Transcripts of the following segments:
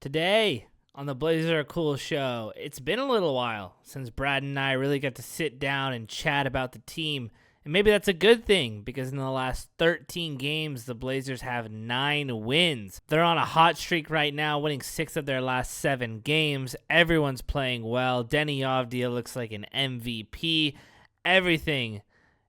Today on the Blazers Are Cool show, it's been a little while since Brad and I really got to sit down and chat about the team. And maybe that's a good thing because in the last 13 games, the Blazers have 9 wins. They're on a hot streak right now, winning 6 of their last 7 games. Everyone's playing well. Deni Avdija looks like an MVP. Everything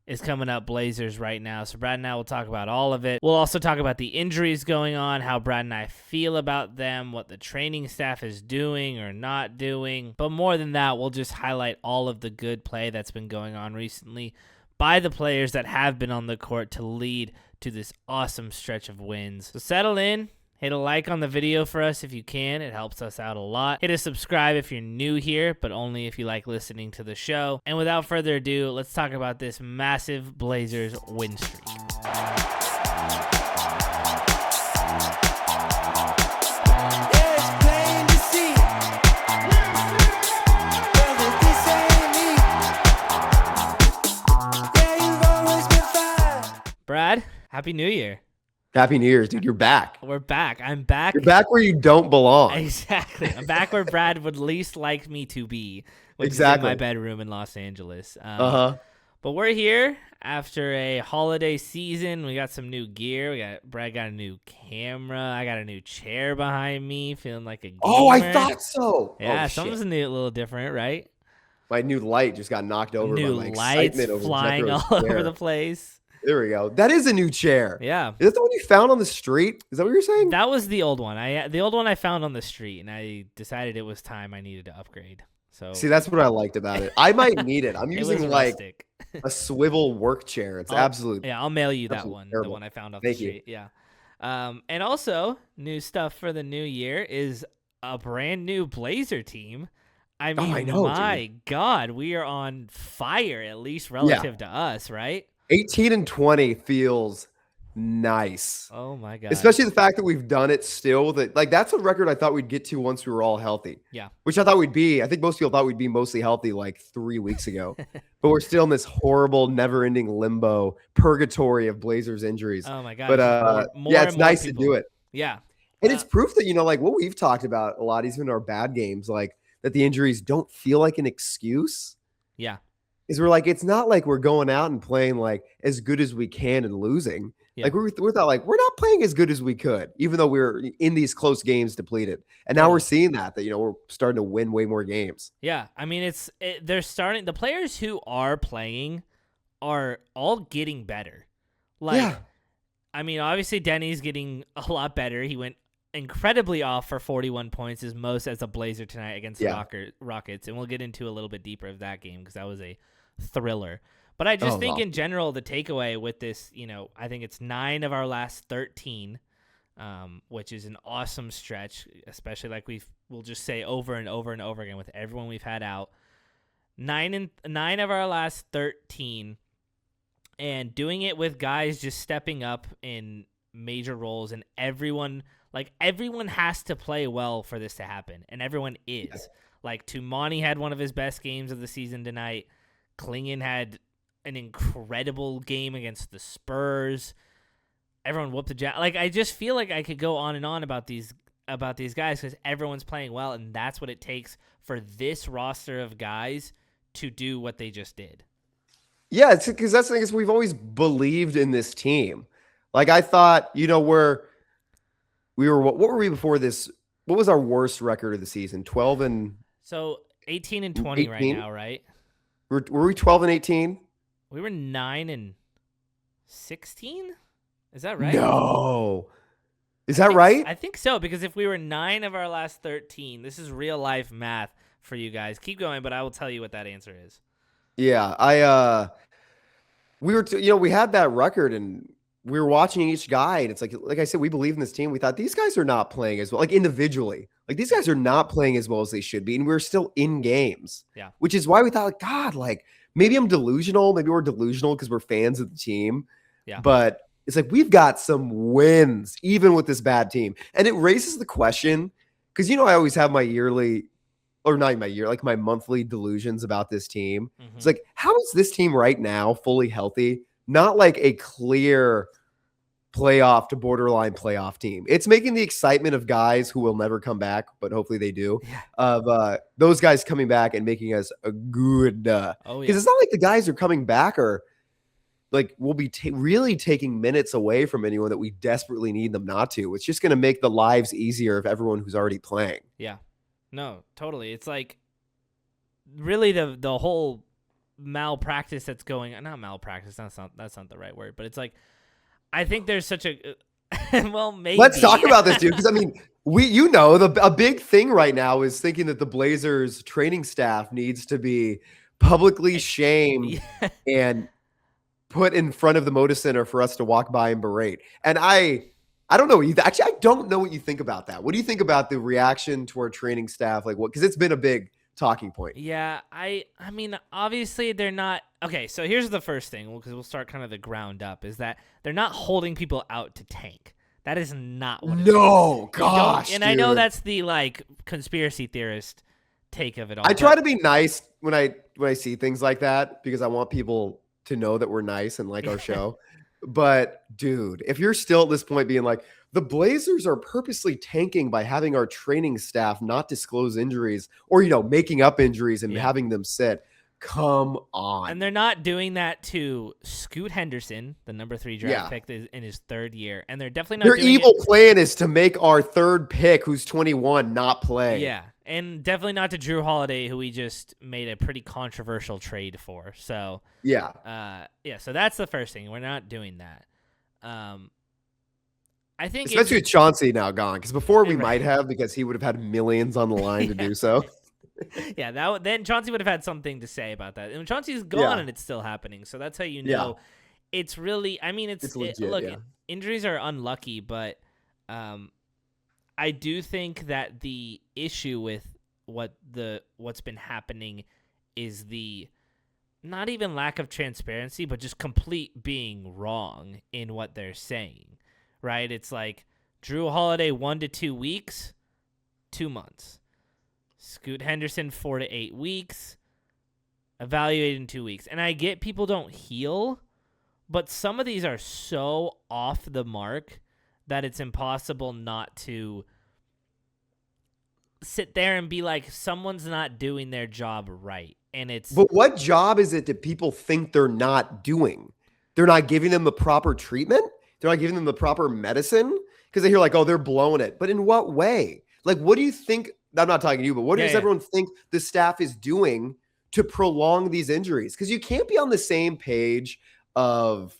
is coming up Blazers right now. So Brad and I will talk about all of it. We'll also talk about the injuries going on, how Brad and I feel about them, what the training staff is doing or not doing. But more than that, we'll just highlight all of the good play that's been going on recently by the players that have been on the court to lead to this awesome stretch of wins. So settle in. Hit a like on the video for us if you can. It helps us out a lot. Hit a subscribe if you're new here, but only if you like listening to the show. And without further ado, let's talk about this massive Blazers win streak. Brad, Happy New Year. Happy New Year's, dude. You're back. We're back. I'm back. You're back where you don't belong. Exactly. I'm back where Brad would least like me to be, which exactly. is in my bedroom in Los Angeles. But we're here after a holiday season. We got some new gear. Brad got a new camera. I got a new chair behind me, feeling like a gamer. Oh, I thought so. Yeah, something's a little different, right? My new light just got knocked over new by my lights excitement over flying Jethro's all chair. over the place. There we go. That is a new chair. Yeah. Is that the one you found on the street? Is that what you're saying? That was the old one. The old one I found on the street, and I decided it was time I needed to upgrade. So see, that's what I liked about it. I might need it. I'm using like a swivel work chair. It's absolute. Yeah, I'll mail you that one. Terrible. The one I found off the street. Yeah. And also, new stuff for the new year is a brand new Blazer team. I mean, I know, my dude. God, we are on fire, at least relative to us, right? 18-20 feels nice. Oh my God. Especially the fact that we've done it still. That's a record I thought we'd get to once we were all healthy. Yeah. Which I thought we'd be. I think most people thought we'd be mostly healthy like 3 weeks ago. But we're still in this horrible, never-ending limbo, purgatory of Blazers injuries. Oh my God. But yeah, it's nice to do it. Yeah. And it's proof that, like what we've talked about a lot, even in our bad games, like that the injuries don't feel like an excuse. Yeah. Is we're like, it's not like we're going out and playing like as good as we can and losing. Yeah. Like we thought like we're not playing as good as we could, even though we were in these close games depleted. And now we're seeing that we're starting to win way more games. Yeah. I mean, they're starting, the players who are playing are all getting better. I mean, obviously Deni's getting a lot better. He went incredibly off for 41 points, his most as a Blazer tonight against the Rockets. And we'll get into a little bit deeper of that game because that was a thriller. But I just think in general, the takeaway with this, I think it's 9 of our last 13, which is an awesome stretch, especially like we'll just say over and over and over again with everyone we've had out. 9 of our last 13, and doing it with guys just stepping up in major roles, and everyone has to play well for this to happen, and everyone is. Yeah. Like Toumani had one of his best games of the season tonight. Klingon had an incredible game against the Spurs. Everyone whooped the Jazz. Like I just feel like I could go on and on about these guys because everyone's playing well, and that's what it takes for this roster of guys to do what they just did. Yeah, it's because that's the thing is we've always believed in this team. Like I thought, we were what were we before this? What was our worst record of the season? 12 and 18-20 right now, right? Were we 12-18? We were 9-16. Is that right? No. Is that right? I think so, because if we were 9 of our last 13, this is real life math for you guys. Keep going, but I will tell you what that answer is. Yeah, we were we had that record and we were watching each guy, and it's like I said, we believe in this team. We thought these guys are not playing as well, like individually. Like these guys are not playing as well as they should be, and we're still in games. Yeah. Which is why we thought, God, like maybe I'm delusional. Maybe we're delusional because we're fans of the team. Yeah. But it's like we've got some wins even with this bad team, and it raises the question because I always have my yearly, or not my year, like my monthly delusions about this team. Mm-hmm. It's like, how is this team right now fully healthy? Not like a clear playoff to borderline playoff team. It's making the excitement of guys who will never come back, but hopefully they do, of those guys coming back and making us a good because it's not like the guys who are coming back are like will be really taking minutes away from anyone that we desperately need them not to. It's just going to make the lives easier of everyone who's already playing. Yeah. No, totally. It's like really the whole malpractice that's going on. Not malpractice, that's not the right word, but it's like I think there's such a well, maybe. Let's talk about this, dude, because I mean, a big thing right now is thinking that the Blazers training staff needs to be publicly shamed and put in front of the Moda Center for us to walk by and berate. And I don't know. Actually, I don't know what you think about that. What do you think about the reaction to our training staff? Like, what? Because it's been a big talking point. Yeah, I mean, obviously they're not. Okay, so here's the first thing, because we'll start kind of the ground up, is that they're not holding people out to tank. That is not what it is. No, gosh, and dude. I know that's the like conspiracy theorist take of it all. I try to be nice when I see things like that because I want people to know that we're nice and like our show. But dude, if you're still at this point being like, the Blazers are purposely tanking by having our training staff not disclose injuries or, making up injuries and having them sit. Come on. And they're not doing that to Scoot Henderson, the number 3 draft pick in his 3rd year. And they're definitely not Their evil plan is to make our 3rd pick, who's 21, not play. Yeah. And definitely not to Drew Holiday, who we just made a pretty controversial trade for. So, so that's the first thing. We're not doing that. I think especially with Chauncey now gone, because before we might have, because he would have had millions on the line to do so. Yeah, then Chauncey would have had something to say about that. And Chauncey's gone and it's still happening. So that's how you know it's really, I mean, it's legit, injuries are unlucky, but I do think that the issue with what's been happening is the not even lack of transparency, but just complete being wrong in what they're saying, right? It's like Drew Holiday 1 to 2 weeks, 2 months. Scoot Henderson 4 to 8 weeks, evaluated in 2 weeks. And I get people don't heal, but some of these are so off the mark that it's impossible not to sit there and be like, someone's not doing their job right. But what job is it that people think they're not doing? They're not giving them the proper treatment? They're not giving them the proper medicine? Because they hear like, oh, they're blowing it. But in what way? Like, what do you think? I'm not talking to you, but what does everyone think the staff is doing to prolong these injuries? Because you can't be on the same page of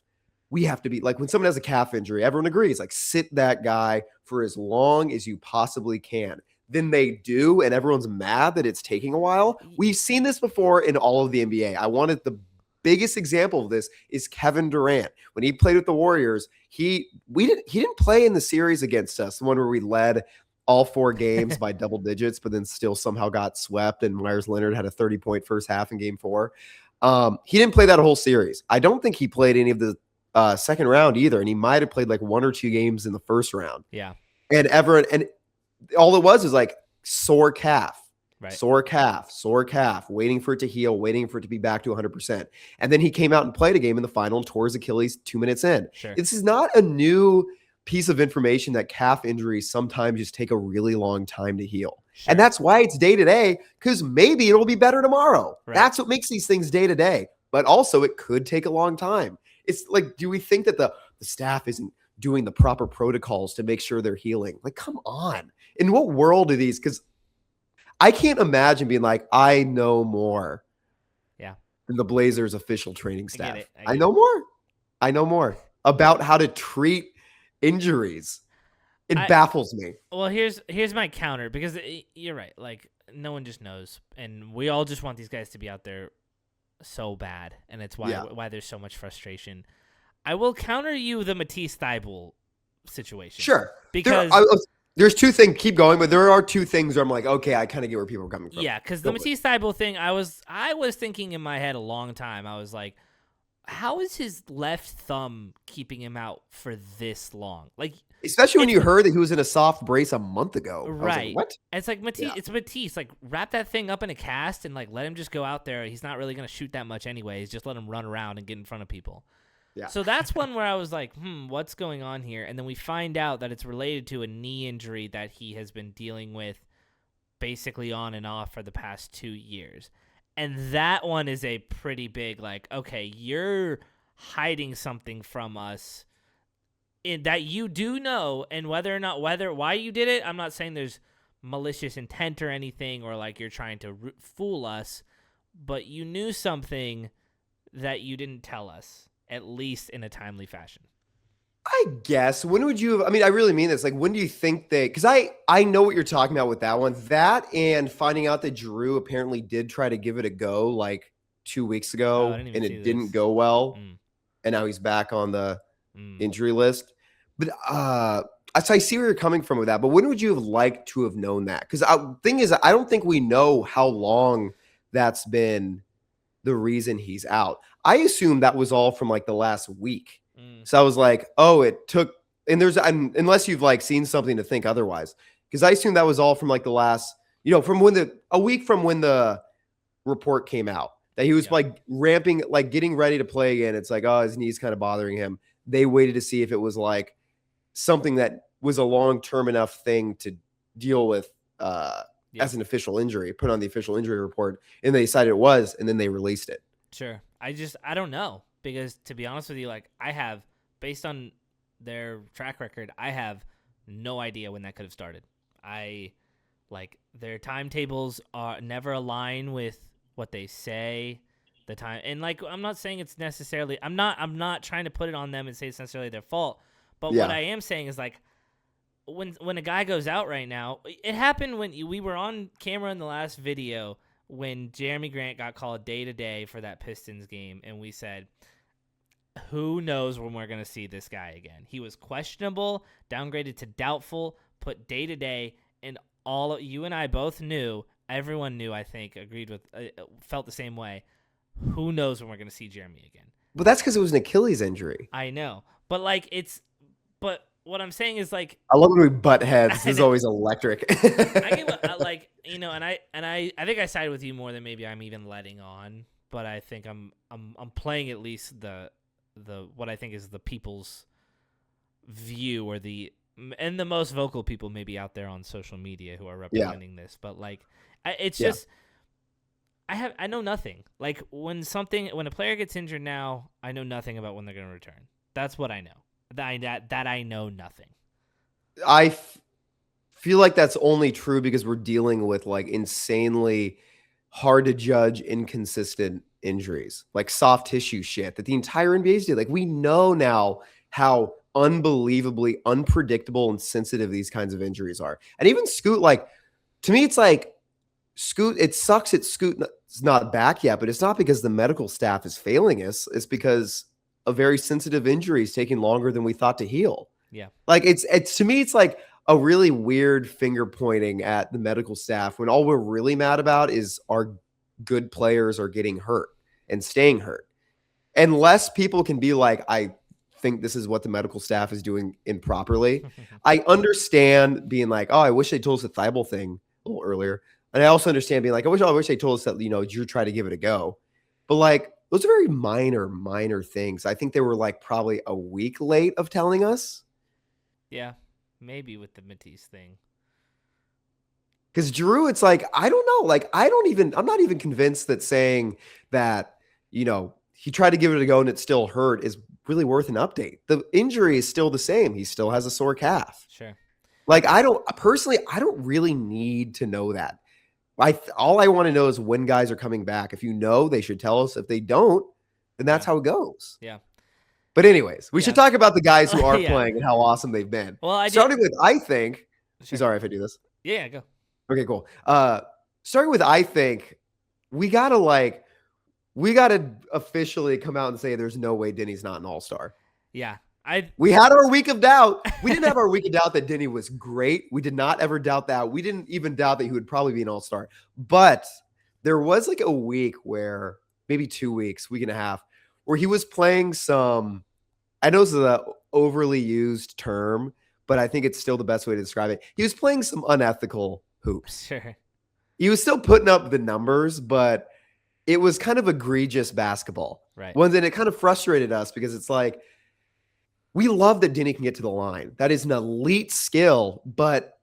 we have to be like when someone has a calf injury, everyone agrees, like sit that guy for as long as you possibly can. Then they do, and everyone's mad that it's taking a while. We've seen this before in all of the NBA. I wanted the biggest example of this is Kevin Durant. When he played with the Warriors, he didn't play in the series against us, the one where we led all 4 games by double digits, but then still somehow got swept, and Myers Leonard had a 30-point first half in game 4. He didn't play that whole series. I don't think he played any of the second round either, and he might have played like 1 or 2 games in the first round. Yeah. And all it was like sore calf, right. Sore calf, waiting for it to heal, waiting for it to be back to 100%. And then he came out and played a game in the final and tore his Achilles 2 minutes in. Sure. This is not a new piece of information that calf injuries sometimes just take a really long time to heal. Sure. And that's why it's day to day, because maybe it'll be better tomorrow. Right. That's what makes these things day to day. But also it could take a long time. It's like, do we think that the staff isn't doing the proper protocols to make sure they're healing? Like, come on. In what world are these? Because I can't imagine being like, I know more than the Blazers official training staff. I know more about how to treat injuries. It baffles me. Well, here's my counter, because you're right. Like, no one just knows, and we all just want these guys to be out there so bad, and it's why there's so much frustration. I will counter you the Matisse Thybulle situation. Sure. Because there's 2 things. Keep going, but there are 2 things where I'm like, okay, I kind of get where people are coming from. Yeah, because the Matisse Thybulle thing, I was thinking in my head a long time. I was like, how is his left thumb keeping him out for this long? Like, especially when you heard that he was in a soft brace a month ago. Right. Like, what? It's like Matisse. It's Matisse. Like, wrap that thing up in a cast and like let him just go out there. He's not really gonna shoot that much anyways. Just let him run around and get in front of people. Yeah. So that's one where I was like, what's going on here? And then we find out that it's related to a knee injury that he has been dealing with basically on and off for the past 2 years. And that one is a pretty big, like, okay, you're hiding something from us that you do know, and why you did it, I'm not saying there's malicious intent or anything, or like you're trying to fool us, but you knew something that you didn't tell us, at least in a timely fashion. I guess. When would you have, I mean, I really mean this. Like, when do you think because I know what you're talking about with that one. That and finding out that Drew apparently did try to give it a go like 2 weeks ago and it didn't go well. And now he's back on the injury list. But so I see where you're coming from with that. But when would you have liked to have known that? Because the thing is, I don't think we know how long that's been the reason he's out. I assume that was all from like the last week. So I was like, oh, it took, and unless you've like seen something to think otherwise, because I assume that was all from like the last, from a week from when the report came out that he was like ramping, like getting ready to play again. It's like, oh, his knee's kind of bothering him. They waited to see if it was like something that was a long-term enough thing to deal with as an official injury, put on the official injury report, and they decided it was, and then they released it. Sure. I don't know, because to be honest with you, like based on their track record, I have no idea when that could have started. Their timetables never align with what they say. The time, and like, I'm not saying it's necessarily, I'm not trying to put it on them and say it's necessarily their fault. But what I am saying is, like, when a guy goes out right now, it happened when we were on camera in the last video when Jeremy Grant got called day-to-day for that Pistons game, and we said, who knows when we're going to see this guy again? He was questionable, downgraded to doubtful, put day-to-day, and you and I both knew, everyone knew, I think, felt the same way. Who knows when we're going to see Jeremy again? But that's because it was an Achilles injury. I know. But, like, but what I'm saying is, like, I love when we butt heads. This is always electric. I give and I think I side with you more than maybe I'm even letting on, but I think I'm playing at least the what I think is the people's view, or the most vocal people maybe out there on social media who are representing this. But like, it's just I know nothing. Like, when a player gets injured now, I know nothing about when they're going to return. That's what I know. That I know nothing. I feel like that's only true because we're dealing with like insanely hard to judge, inconsistent injuries, like soft tissue shit that the entire NBA's do. Like, we know now how unbelievably unpredictable and sensitive these kinds of injuries are. And even Scoot, like, to me, it's like Scoot, it sucks that Scoot's not back yet, but it's not because the medical staff is failing us. It's because a very sensitive injury is taking longer than we thought to heal. Yeah. Like, it's to me, it's like a really weird finger pointing at the medical staff when all we're really mad about is our good players are getting hurt and staying hurt. Unless people can be like, I think this is what the medical staff is doing improperly. I understand being like, oh, I wish they told us the Thibault thing a little earlier. And I also understand being like, I wish they told us that, Drew tried to give it a go. But like, those are very minor things. I think they were like probably a week late of telling us. Yeah, maybe with the Matisse thing. Because Drew, it's like, I don't know. Like, I'm not even convinced that saying that, he tried to give it a go and it still hurt is really worth an update. The injury is still the same. He still has a sore calf. Sure. Like, I don't really need to know that. All I want to know is when guys are coming back. If you know, they should tell us. If they don't, then that's how it goes. Yeah. But anyways, we should talk about the guys who are playing and how awesome they've been. Well, starting with, I think. Sure. Sorry if I do this. Yeah, go. Okay, cool. Starting with, I think we gotta officially come out and say there's no way Deni's not an all-star. Yeah. We had our week of doubt. We didn't have our week of doubt that Deni was great. We did not ever doubt that. We didn't even doubt that he would probably be an all-star. But there was like a week where, maybe 2 weeks, week and a half, where he was playing some, I know this is an overly used term, but I think it's still the best way to describe it. He was playing some unethical hoops. Sure. He was still putting up the numbers, but it was kind of egregious basketball. Right. Well, then it kind of frustrated us because it's like, we love that Deni can get to the line. That is an elite skill, but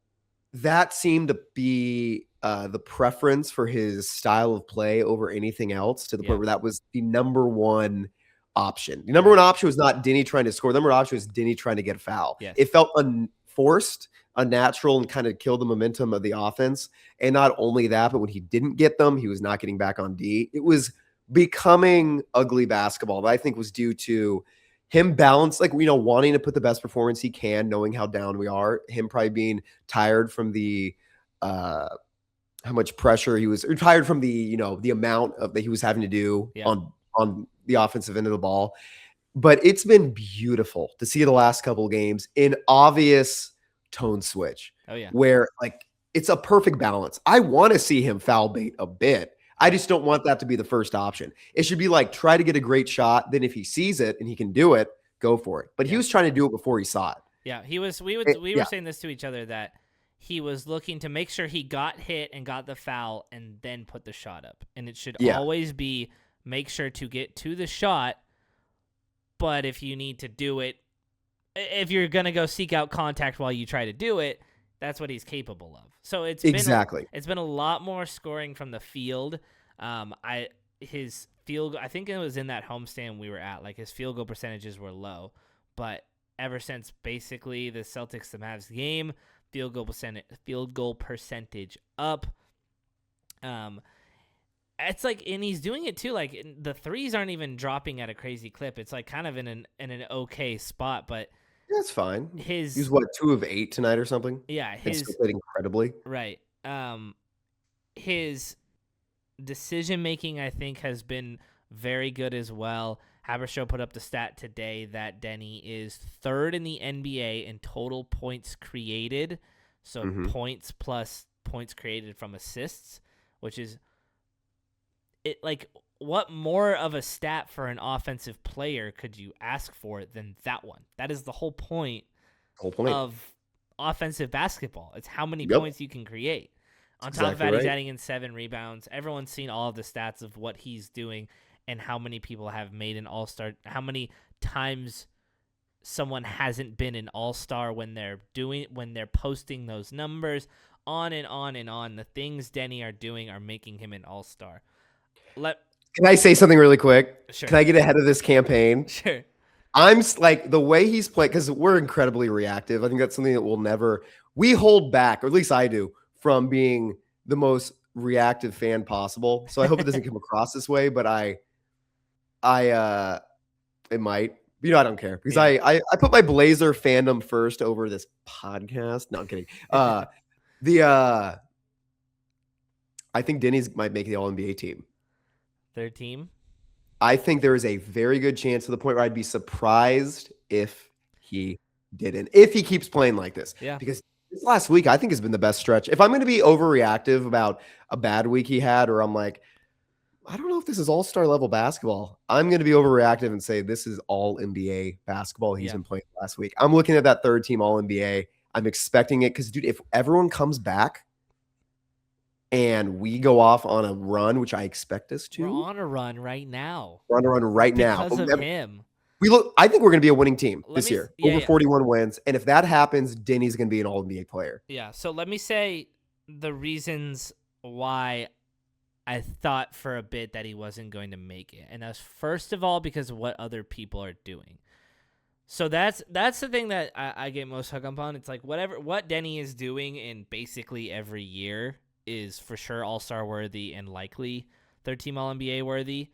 that seemed to be the preference for his style of play over anything else, to the point where that was the number one option. The number one option was not Deni trying to score. The number one option was Deni trying to get a foul. Yes. It felt unforced, unnatural, and kind of killed the momentum of the offense. And not only that, but when he didn't get them, he was not getting back on D. It was becoming ugly basketball that I think was due to him wanting to put the best performance he can, knowing how down we are, him probably being tired from the how much pressure he was, or tired from the the amount of that he was having to do on the offensive end of the ball. But it's been beautiful to see the last couple of games, an obvious tone switch. Oh yeah. Where like it's a perfect balance. I want to see him foul bait a bit. I just don't want that to be the first option. It should be like, try to get a great shot. Then if he sees it and he can do it, go for it. But he was trying to do it before he saw it. Yeah, he was. We were saying this to each other, that he was looking to make sure he got hit and got the foul and then put the shot up. And it should always be, make sure to get to the shot. But if you need to do it, if you're going to go seek out contact while you try to do it, that's what he's capable of. So it's been a lot more scoring from the field. His field, I think it was in that homestand we were at, like his field goal percentages were low, but ever since basically the Celtics the Mavs game, field goal percentage up. It's like, and he's doing it too. Like the threes aren't even dropping at a crazy clip. It's like kind of in an okay spot, but that's fine. He's 2 of 8 tonight or something. Yeah, still played incredibly. Right. His decision making, I think, has been very good as well. Haberstroh put up the stat today that Deni is third in the NBA in total points created. So points plus points created from assists, which is it. Like, what more of a stat for an offensive player could you ask for than that one? That is the whole point of offensive basketball. It's how many points you can create. On top of that, he's adding in 7 rebounds. Everyone's seen all of the stats of what he's doing and how many people have made an all-star, how many times someone hasn't been an all-star when they're posting those numbers, on and on and on. The things Deni are doing are making him an all-star. Can I say something really quick? Sure. Can I get ahead of this campaign? Sure. I'm like, the way he's playing, because we're incredibly reactive. I think that's something that we hold back, or at least I do, from being the most reactive fan possible. So I hope it doesn't come across this way, but it might. I don't care, because I put my Blazer fandom first over this podcast. No, I'm kidding. I think Denny's might make the All-NBA team. Their team? I think there is a very good chance, to the point where I'd be surprised if he didn't, if he keeps playing like this. Yeah. Because this last week, I think, has been the best stretch. If I'm going to be overreactive about a bad week he had, or I'm like, I don't know if this is all-star level basketball, I'm going to be overreactive and say this is all NBA basketball he's been playing last week. I'm looking at that third team all NBA. I'm expecting it because, dude, if everyone comes back and we go off on a run, which I expect us to. We're on a run right now. We're on a run right now. Because of him. I think we're going to be a winning team this year. Over 41 wins. And if that happens, Denny's going to be an All-NBA player. Yeah. So let me say the reasons why I thought for a bit that he wasn't going to make it. And that's, first of all, because of what other people are doing. So that's the thing that I get most hung up on. It's like, what Deni is doing in basically every year is for sure all-star worthy and likely third-team All-NBA worthy.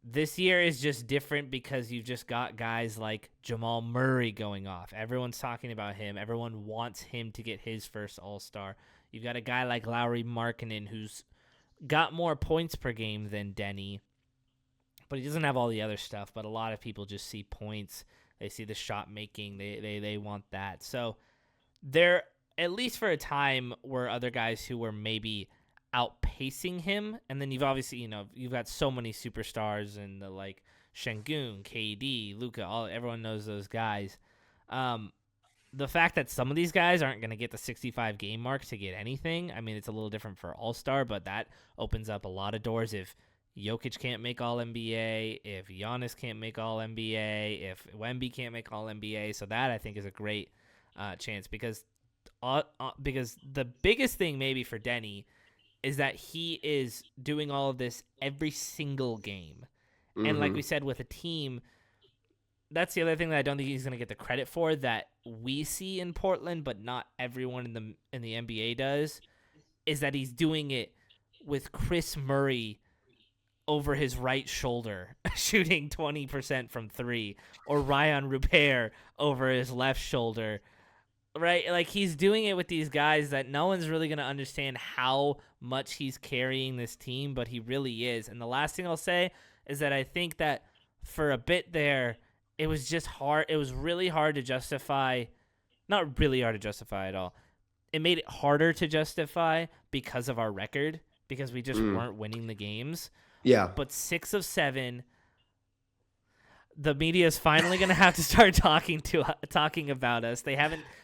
This year is just different because you've just got guys like Jamal Murray going off. Everyone's talking about him. Everyone wants him to get his first all-star. You've got a guy like Lauri Markkanen who's got more points per game than Deni, but he doesn't have all the other stuff. But a lot of people just see points. They see the shot making. They want that. So there, at least for a time, were other guys who were maybe outpacing him. And then you've obviously, you've got so many superstars and the like Şengün, KD, Luka, everyone knows those guys. the fact that some of these guys aren't going to get the 65 game mark to get anything, I mean, it's a little different for All-Star, but that opens up a lot of doors. If Jokic can't make All-NBA, if Giannis can't make All-NBA, if Wemby can't make All-NBA, so that I think is a great chance because the biggest thing maybe for Deni is that he is doing all of this every single game. Mm-hmm. And like we said, with a team, that's the other thing that I don't think he's going to get the credit for that we see in Portland, but not everyone in the NBA does, is that he's doing it with Chris Murray over his right shoulder shooting 20% from 3, or Ryan Rupert over his left shoulder, right? Like, he's doing it with these guys that no one's really going to understand how much he's carrying this team, but he really is. And the last thing I'll say is that I think that for a bit there, it was just hard. It was really hard to justify. Not really hard to justify at all. It made it harder to justify because of our record, because we just weren't winning the games. Yeah. But 6 of 7, the media is finally going to have to start talking about us.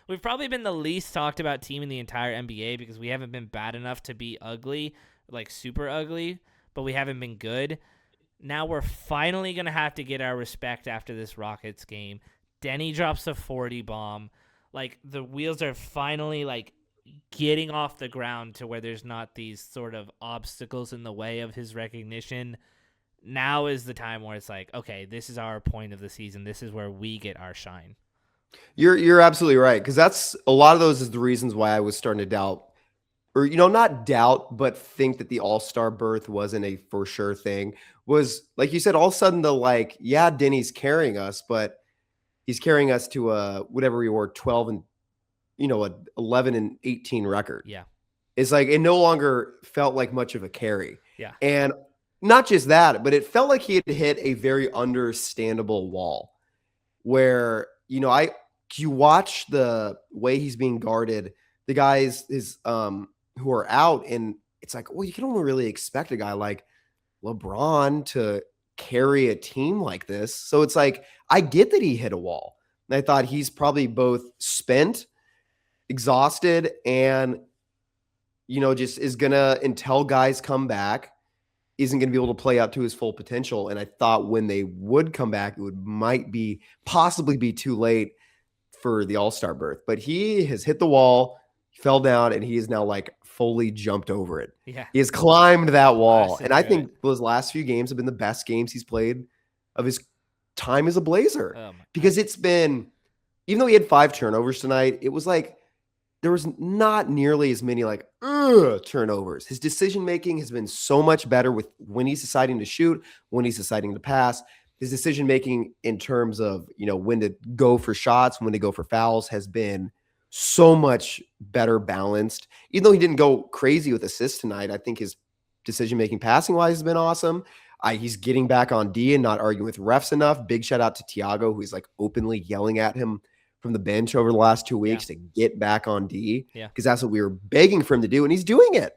We've probably been the least talked about team in the entire NBA because we haven't been bad enough to be ugly, like super ugly, but we haven't been good. Now we're finally going to have to get our respect after this Rockets game. Deni drops a 40 bomb. Like, the wheels are finally, like, getting off the ground to where there's not these sort of obstacles in the way of his recognition. Now is the time where it's like, okay, this is our point of the season. This is where we get our shine. You're absolutely right, because that's a lot of those is the reasons why I was starting to doubt, or not doubt, but think that the All-Star berth wasn't a for sure thing. Was, like you said, all of a sudden Deni's carrying us, but he's carrying us to whatever we were, 12 and a 11 and 18 record. Yeah. It's like it no longer felt like much of a carry. Yeah. And not just that, but it felt like he had hit a very understandable wall where, you watch the way he's being guarded, the guys who are out, and it's like, well, you can only really expect a guy like LeBron to carry a team like this. So it's like, I get that he hit a wall. And I thought he's probably both spent, exhausted, and, just is going to, until guys come back, isn't going to be able to play up to his full potential. And I thought when they would come back, it might possibly be too late for the All-Star berth. But he has hit the wall, fell down, and he is now like fully jumped over it. Yeah. He has climbed that wall. And I think those last few games have been the best games he's played of his time as a Blazer. Because it's been, even though he had 5 turnovers tonight, it was like there was not nearly as many turnovers. His decision-making has been so much better with when he's deciding to shoot, when he's deciding to pass. His decision-making in terms of, when to go for shots, when to go for fouls has been so much better balanced. Even though he didn't go crazy with assists tonight, I think his decision-making passing-wise has been awesome. He's getting back on D and not arguing with refs enough. Big shout-out to Tiago, who's like openly yelling at him from the bench over the last 2 weeks to get back on D, because that's what we were begging for him to do, and he's doing it.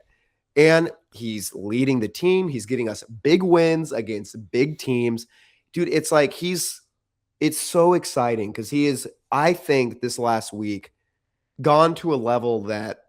And he's leading the team. He's getting us big wins against big teams. Dude, it's like it's so exciting because he is, I think, this last week gone to a level that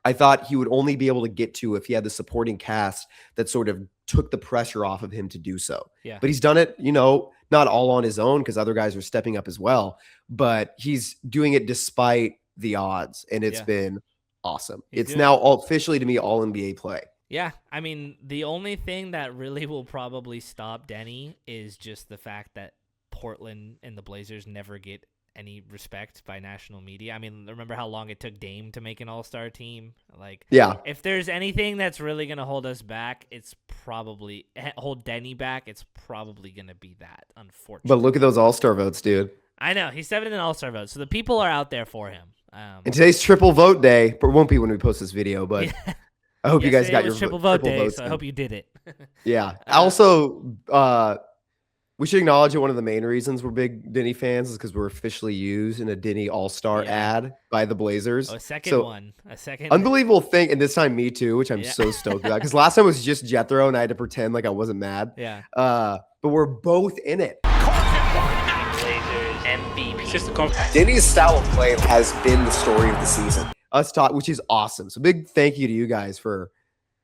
I thought he would only be able to get to if he had the supporting cast that sort of took the pressure off of him to do so. Yeah. But he's done it, not all on his own because other guys are stepping up as well, but he's doing it despite the odds, and it's been awesome. It's now officially, to me, all NBA play. Yeah, I mean, the only thing that really will probably stop Deni is just the fact that Portland and the Blazers never get any respect by national media. I mean, remember how long it took Dame to make an all-star team? Like, if there's anything that's really going to hold us back, hold Deni back, it's probably going to be that, unfortunately. But look at those all-star votes, dude. I know. He's 7th in all-star votes, so the people are out there for him. And today's triple vote day, but it won't be when we post this video, but I hope you guys got your triple vote day, votes. So I hope you did it. Yeah. Also, we should acknowledge that one of the main reasons we're big Deni fans is because we're officially used in a Deni All-Star ad by the Blazers. A second. Unbelievable thing, and this time me too, which I'm so stoked about. Because last time it was just Jethro, and I had to pretend like I wasn't mad. Yeah. But we're both in it. Blazers MVP. just a Deni's style of play has been the story of the season. Which is awesome. So big thank you to you guys for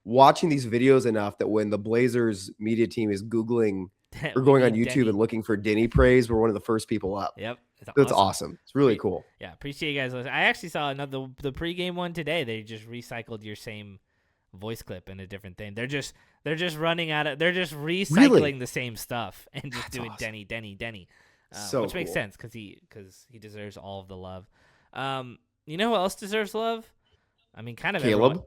watching these videos enough that when the Blazers media team is Googling or going on YouTube and looking for Deni praise, we're one of the first people up. Yep. It's awesome. It's really cool. Yeah, appreciate you guys listening. I actually saw the pregame one today. They just recycled your same voice clip in a different thing. They're just running out of. They're just recycling the same stuff and just doing awesome. Deni. Which makes sense because he deserves all of the love. You know who else deserves love? I mean, kind of Caleb.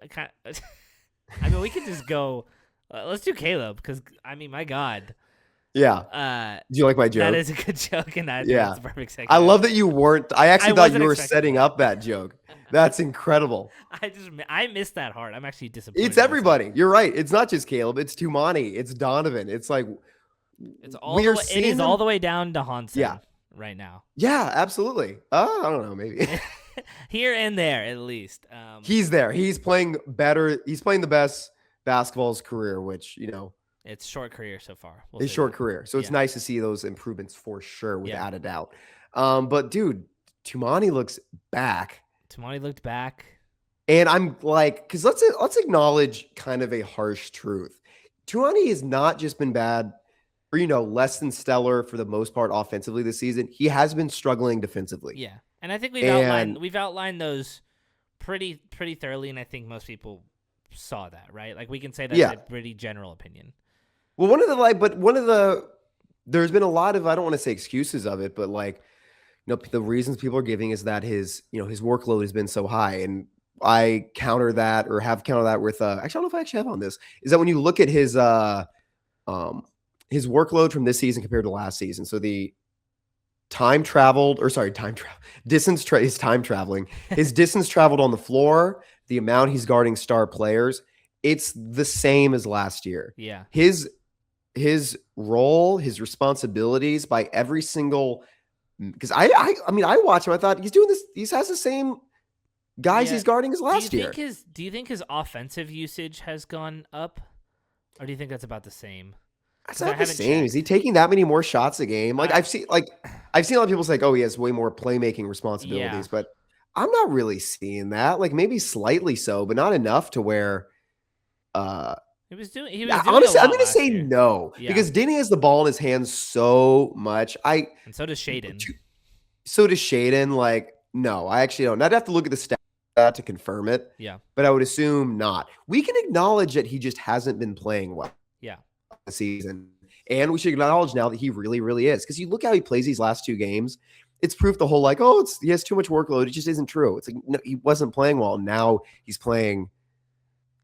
I mean, we could just go. Let's do Caleb because I mean, my God. Yeah. Do you like my joke? That is a good joke, and that's the perfect segment. I love that you weren't. I actually thought you were setting up that joke. That's incredible. I missed that hard. I'm actually disappointed. It's everybody. You're right. It's not just Caleb. It's Toumani. It's Donovan. It's like it is all the way down to Hansen right now. Yeah, absolutely. I don't know, maybe. Here and there, at least. He's there. He's playing better. He's playing the best basketball of his career, which, it's short career so far. His short career. So it's nice to see those improvements for sure, without a doubt. But, dude, Toumani looks back. Toumani looked back. And I'm like, because let's acknowledge kind of a harsh truth. Toumani has not just been bad or, less than stellar for the most part offensively this season. He has been struggling defensively. Yeah. And I think we've outlined those pretty thoroughly, and I think most people saw that, right? Like we can say that's a pretty general opinion. Well, there's been a lot of, I don't want to say excuses of it, but the reasons people are giving is that his workload has been so high. And I counter that or have countered that with, actually, I don't know if I actually have on this, is that when you look at his workload from this season compared to last season. So the his time traveling, his distance traveled on the floor, the amount he's guarding star players, it's the same as last year. Yeah. His role, his responsibilities by every single, because I watched him. I thought he's doing this. He has the same guys he's guarding as last year. Do you think his offensive usage has gone up, or do you think that's about the same? It's not the same. Checked. Is he taking that many more shots a game? I've seen a lot of people say, "Oh, he has way more playmaking responsibilities," but I'm not really seeing that. Maybe slightly so, but not enough to where. He was doing honestly, I'm going to say no because Deni has the ball in his hands so much. And so does Shaedon. No, I actually don't. I'd have to look at the stat to confirm it. Yeah, but I would assume not. We can acknowledge that he just hasn't been playing well. Yeah. The season, and we should acknowledge now that he really, really is, because you look how he plays these last two games. It's proof the whole he has too much workload. It just isn't true. It's no, he wasn't playing well. Now he's playing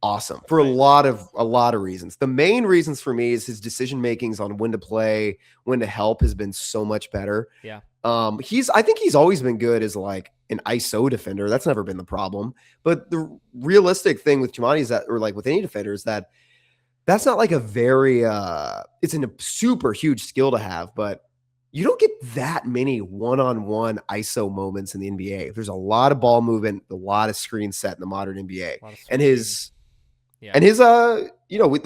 awesome for a lot of reasons. The main reasons for me is his decision makings on when to play, when to help has been so much better. Yeah. I think he's always been good as an ISO defender. That's never been the problem. But the realistic thing with Toumani is that, or with any defender, is that that's not a very it's a super huge skill to have, but you don't get that many one-on-one ISO moments in the NBA. There's a lot of ball movement, a lot of screen set in the modern NBA. And the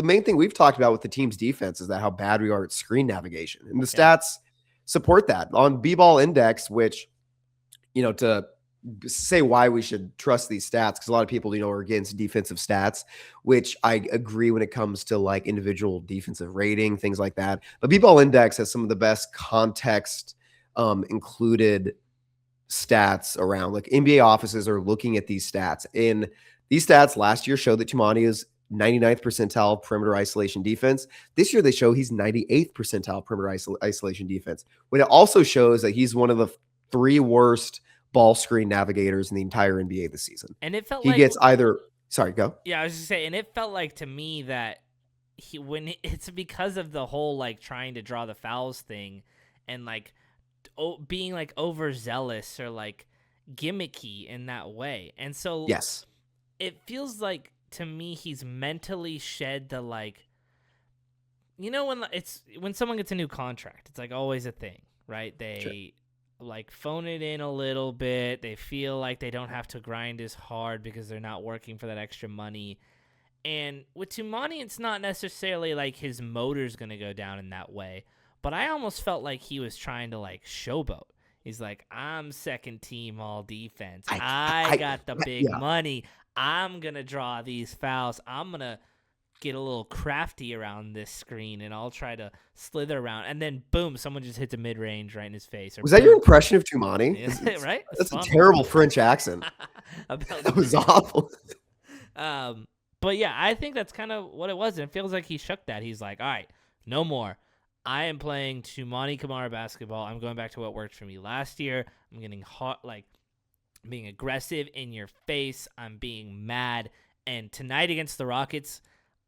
main thing we've talked about with the team's defense is that how bad we are at screen navigation. And the stats support that. On B-Ball Index, which, to say why we should trust these stats, because a lot of people, are against defensive stats, which I agree when it comes to individual defensive rating, things like that. But B-Ball Index has some of the best context included stats around. NBA offices are looking at these stats. And these stats last year showed that Toumani is 99th percentile perimeter isolation defense. This year they show he's 98th percentile perimeter isolation defense. When it also shows that he's one of the 3 worst ball screen navigators in the entire NBA this season. And it felt he gets either. Sorry, go. Yeah, I was just saying, and it felt like to me that it's because of the whole trying to draw the fouls thing, and being overzealous or gimmicky in that way, and so yes, it feels like to me he's mentally shed the when someone gets a new contract, it's always a thing, right? They phone it in a little bit. They feel like they don't have to grind as hard because they're not working for that extra money. And with Toumani, it's not necessarily his motor's going to go down in that way. But I almost felt like he was trying to showboat He's like, I'm second team all defense. I, I I got the big yeah. money. I'm going to draw these fouls. I'm going to get a little crafty around this screen, and I'll try to slither around. And then, boom, someone just hits a mid-range right in his face. Or Was that boom. your impression of Toumani? Yeah, right? That's a terrible French accent. That was awful. But yeah, I think that's kind of what it was. And it feels like he shook that. He's like, all right, no more. I am playing Toumani Camara basketball. I'm going back to what worked for me last year. I'm getting hot, like being aggressive in your face. I'm being mad. And tonight against the Rockets,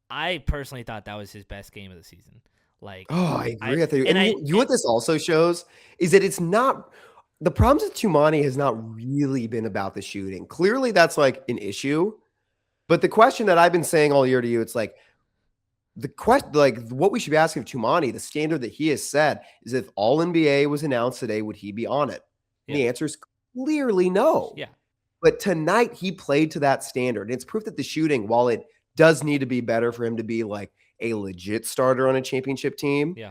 I personally thought that was his best game of the season. Like, oh, I agree with you. And what this also shows is that it's not the problems with Toumani has not really been about the shooting. Clearly, that's like an issue. But the question that I've been saying all year to you, it's like the question, like what we should be asking of Toumani, the standard that he has set is if all NBA was announced today, would he be on it? And the answer is clearly no. Yeah. But tonight he played to that standard. And it's proof that the shooting, while it does need to be better for him to be like a legit starter on a championship team. Yeah.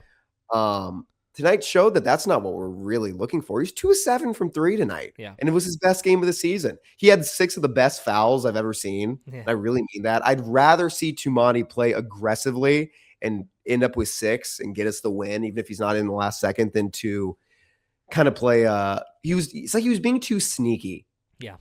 Tonight showed that that's not what we're really looking for. He's 2 of 7 from 3 tonight. Yeah. And it was his best game of the season. He had 6 of the best fouls I've ever seen. Yeah. And I really mean that. I'd rather see Toumani play aggressively and end up with 6 and get us the win, even if he's not in the last second, than to kind of play. It's like he was being too sneaky. Yeah.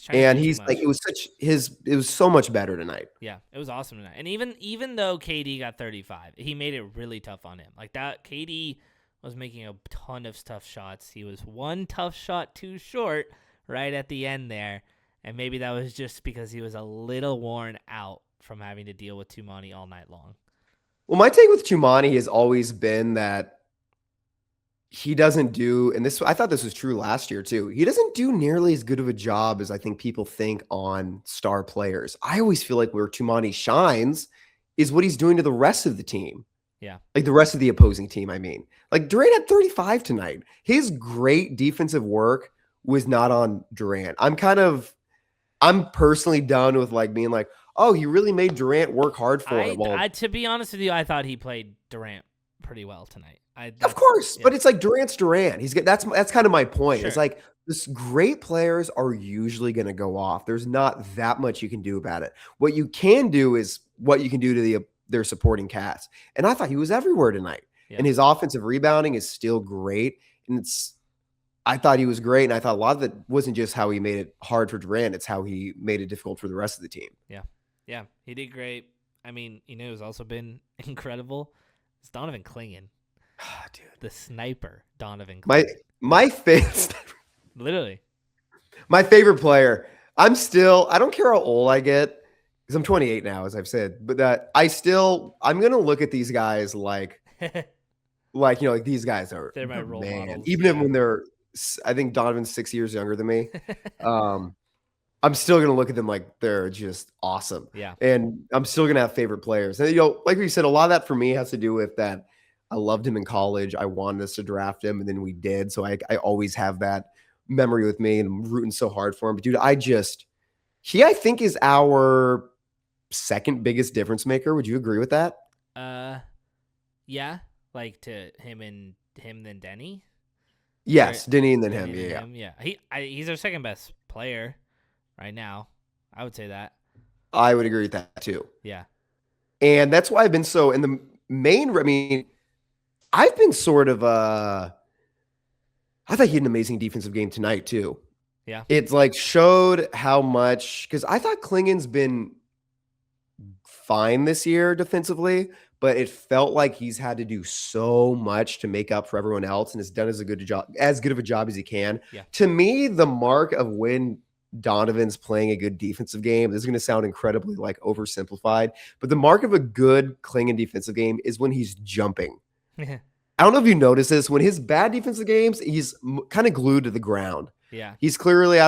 And he's like, it was so much better tonight. Yeah, it was awesome tonight. And even though KD got 35, he made it really tough on him. Like that, KD was making a ton of tough shots. He was one tough shot too short right at the end there. And maybe that was just because he was a little worn out from having to deal with Toumani all night long. Well, my take with Toumani has always been that he doesn't do, and this, I thought this was true last year too. He doesn't do nearly as good of a job as I think people think on star players. I always feel like where Toumani shines is what he's doing to the rest of the team. Yeah. Like the rest of the opposing team, I mean. Like Durant had 35 tonight. His great defensive work was not on Durant. I'm personally done with like being like, oh, he really made Durant work hard for it. Well, to be honest with you, I thought he played Durant pretty well tonight. Of course, yeah. But it's like Durant's Durant. That's kind of my point. Sure. It's like this great players are usually going to go off. There's not that much you can do about it. What you can do is what you can do to their supporting cast. And I thought he was everywhere tonight. Yeah. And his offensive rebounding is still great. And I thought he was great. And I thought a lot of it wasn't just how he made it hard for Durant. It's how he made it difficult for the rest of the team. Yeah. Yeah. He did great. I mean, who's also been incredible? It's Donovan Clingan. Dude. The sniper, Donovan Clingan. My favorite. Literally. My favorite player. I don't care how old I get, because I'm 28 now, as I've said, but I'm going to look at these guys like these guys are, they're my role models. Even when they're, I think Donovan's 6 years younger than me. I'm still going to look at them like they're just awesome. Yeah. And I'm still going to have favorite players. And, like we said, a lot of that for me has to do with that. I loved him in college. I wanted us to draft him, and then we did. So I always have that memory with me, and I'm rooting so hard for him. But dude, I think is our second biggest difference maker. Would you agree with that? Yeah, like to him then Deni. Yes, Deni and then him. Yeah. He's our second best player right now. I would say that. I would agree with that too. Yeah, and that's why I've been so in the main. I mean, I've been sort of I thought he had an amazing defensive game tonight too. Yeah. It's like showed how much, because I thought Clingan's been fine this year defensively, but it felt like he's had to do so much to make up for everyone else and has done as good of a job as he can. Yeah. To me, the mark of when Donovan's playing a good defensive game, this is going to sound incredibly like oversimplified, but the mark of a good Clingan defensive game is when he's jumping. I don't know if you notice this. When his bad defensive games, he's kind of glued to the ground. Yeah. He's clearly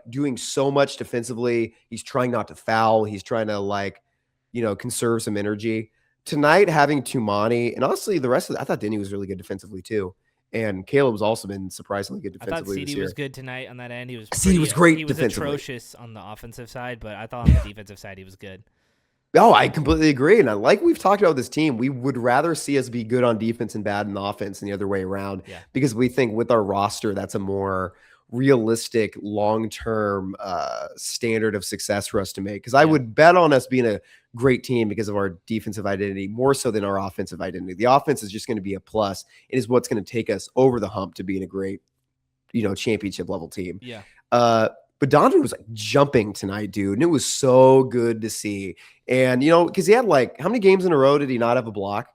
doing so much defensively. He's trying not to foul. He's trying to conserve some energy. Tonight, having Toumani, and honestly, the rest of I thought Deni was really good defensively too. And Caleb's also been surprisingly good defensively. I thought CD was good tonight on that end. CD was great. He was atrocious on the offensive side, but I thought on the defensive side he was good. Oh, I completely agree. And like we've talked about this team, we would rather see us be good on defense and bad in offense and the other way around Yeah. because we think with our roster, that's a more realistic long-term standard of success for us to make. Because I Yeah. would bet on us being a great team because of our defensive identity more so than our offensive identity. The offense is just going to be a plus. It is what's going to take us over the hump to being a great, championship level team. Yeah. Uh, but Donovan was like jumping tonight, dude. And it was so good to see. And, because he had like, how many games in a row did he not have a block?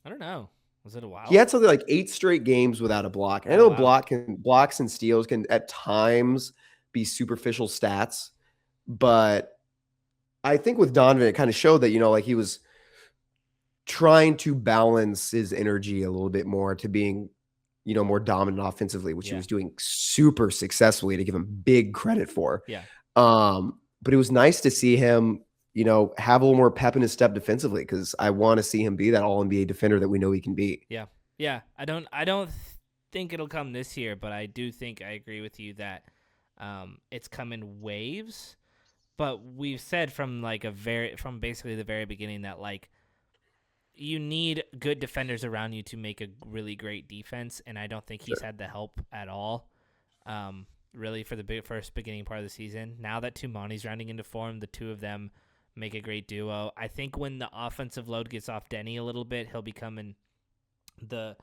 I don't know. Was it a while? He had something like 8 straight games without a block. I know blocks and steals can at times be superficial stats, but I think with Donovan, it kind of showed that, like he was trying to balance his energy a little bit more to being, more dominant offensively, which he was doing super successfully, to give him big credit for. Yeah. But it was nice to see him, have a little more pep in his step defensively, because I want to see him be that all NBA defender that we know he can be. Yeah. Yeah. I don't think it'll come this year, but I do think I agree with you that it's come in waves. But we've said from basically the very beginning that like you need good defenders around you to make a really great defense, and I don't think he's had the help at all. Really, for the first beginning part of the season. Now that Toumani's rounding into form, the two of them make a great duo. I think when the offensive load gets off Deni a little bit, he'll become the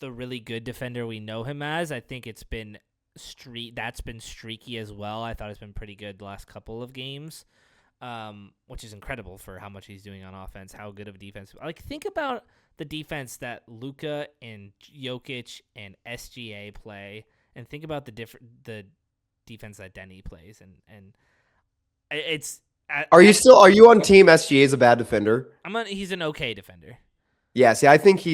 really good defender we know him as. I think it's been that's been streaky as well. I thought it's been pretty good the last couple of games. Which is incredible for how much he's doing on offense, how good of a defense. Like, think about the defense that Luka and Jokic and SGA play, and think about the defense that Deni plays, and it's. Are you on team SGA as a bad defender? He's an okay defender. Yeah, see, I think I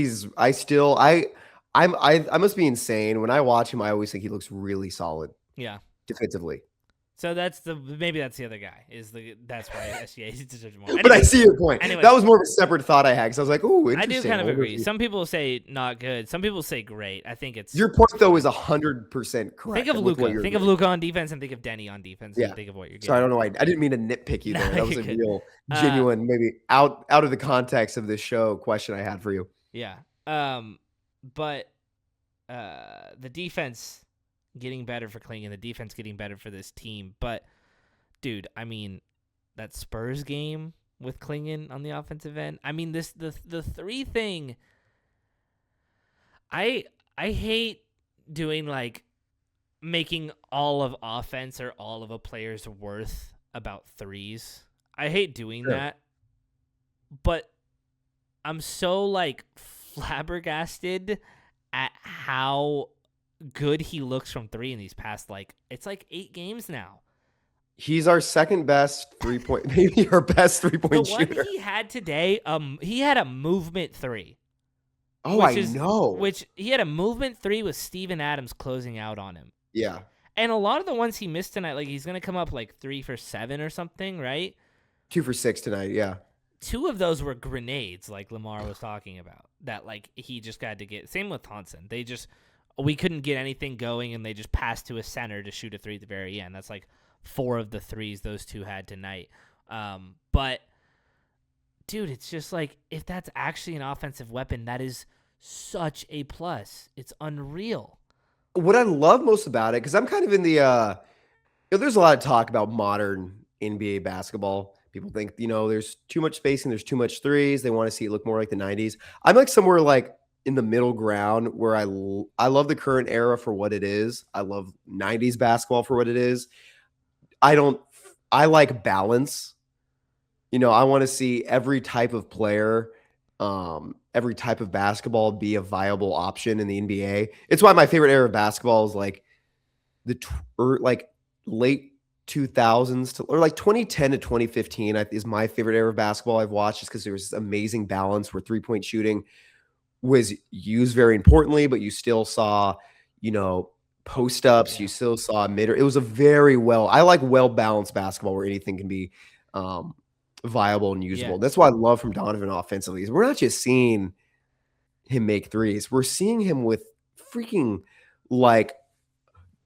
must be insane. When I watch him, I always think he looks really solid. Yeah. Defensively. So maybe that's the other guy. That's why SGA is such more. Anyways, but I see your point. Anyways, that was more of a separate thought I had, because I was like, "Ooh, interesting." I do kind of agree. Some people say not good. Some people say great. I think it's your point though is 100% correct. Think of Luka. Think of Luka on defense, and think of Deni on defense. Yeah. And think of what you're getting. Sorry, I don't know why I didn't mean to nitpick you there. That was a real genuine, maybe out of the context of this show question I had for you. Yeah. But the defense getting better for Klingon, the defense getting better for this team. But, dude, I mean, that Spurs game with Klingon on the offensive end. I mean, the three thing. I hate doing like making all of offense or all of a player's worth about threes. I hate doing that. But I'm so like flabbergasted at how good he looks from three in these past, it's like 8 games now. He's our second best 3-point, maybe our best 3-point shooter. The one he had today, he had a movement 3. Oh, I know. Which he had a movement 3 with Steven Adams closing out on him. Yeah. And a lot of the ones he missed tonight, like he's gonna come up like 3 for 7 or something, right? 2 for 6 tonight, yeah. 2 of those were grenades, like Lamar was talking about. That like he just got to get. Same with Thompson. We couldn't get anything going, and they just passed to a center to shoot a 3 at the very end. That's like 4 of the 3s those 2 had tonight. But dude, it's just like, if that's actually an offensive weapon, that is such a plus. It's unreal. What I love most about it, because I'm kind of in the there's a lot of talk about modern NBA basketball. People think, there's too much spacing, there's too much threes. They want to see it look more like the 90s. I'm like somewhere like in the middle ground, where I love the current era for what it is. I love 90s basketball for what it is. I like balance. I want to see every type of player, every type of basketball be a viable option in the NBA. It's why my favorite era of basketball is like like late 2000s or like 2010 to 2015 is my favorite era of basketball I've watched, just because there was this amazing balance where 3-point shooting was used very importantly, but you still saw, post ups, yeah. You still saw mid. It was I like well-balanced basketball where anything can be viable and usable. Yeah. That's what I love from Donovan offensively, is we're not just seeing him make threes. We're seeing him with freaking like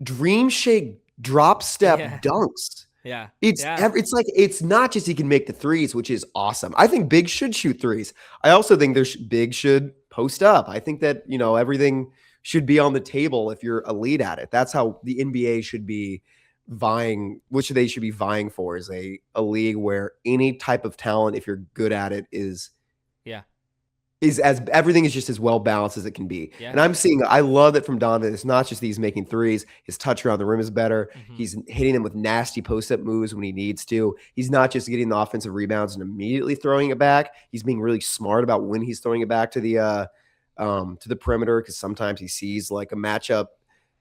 dream shake drop step dunks. Yeah. It's Yeah. it's like it's not just he can make the threes, which is awesome. I think Big should shoot threes. I also think Big should post up. I think that everything should be on the table if you're elite at it. That's how the NBA should be vying. Which they should be vying for is a league where any type of talent, if you're good at it, Yeah. is as everything is just as well balanced as it can be. Yeah. And I love it from Donovan. It's not just that he's making threes. His touch around the rim is better. Mm-hmm. He's hitting them with nasty post-up moves when he needs to. He's not just getting the offensive rebounds and immediately throwing it back. He's being really smart about when he's throwing it back to the perimeter, because sometimes he sees like a matchup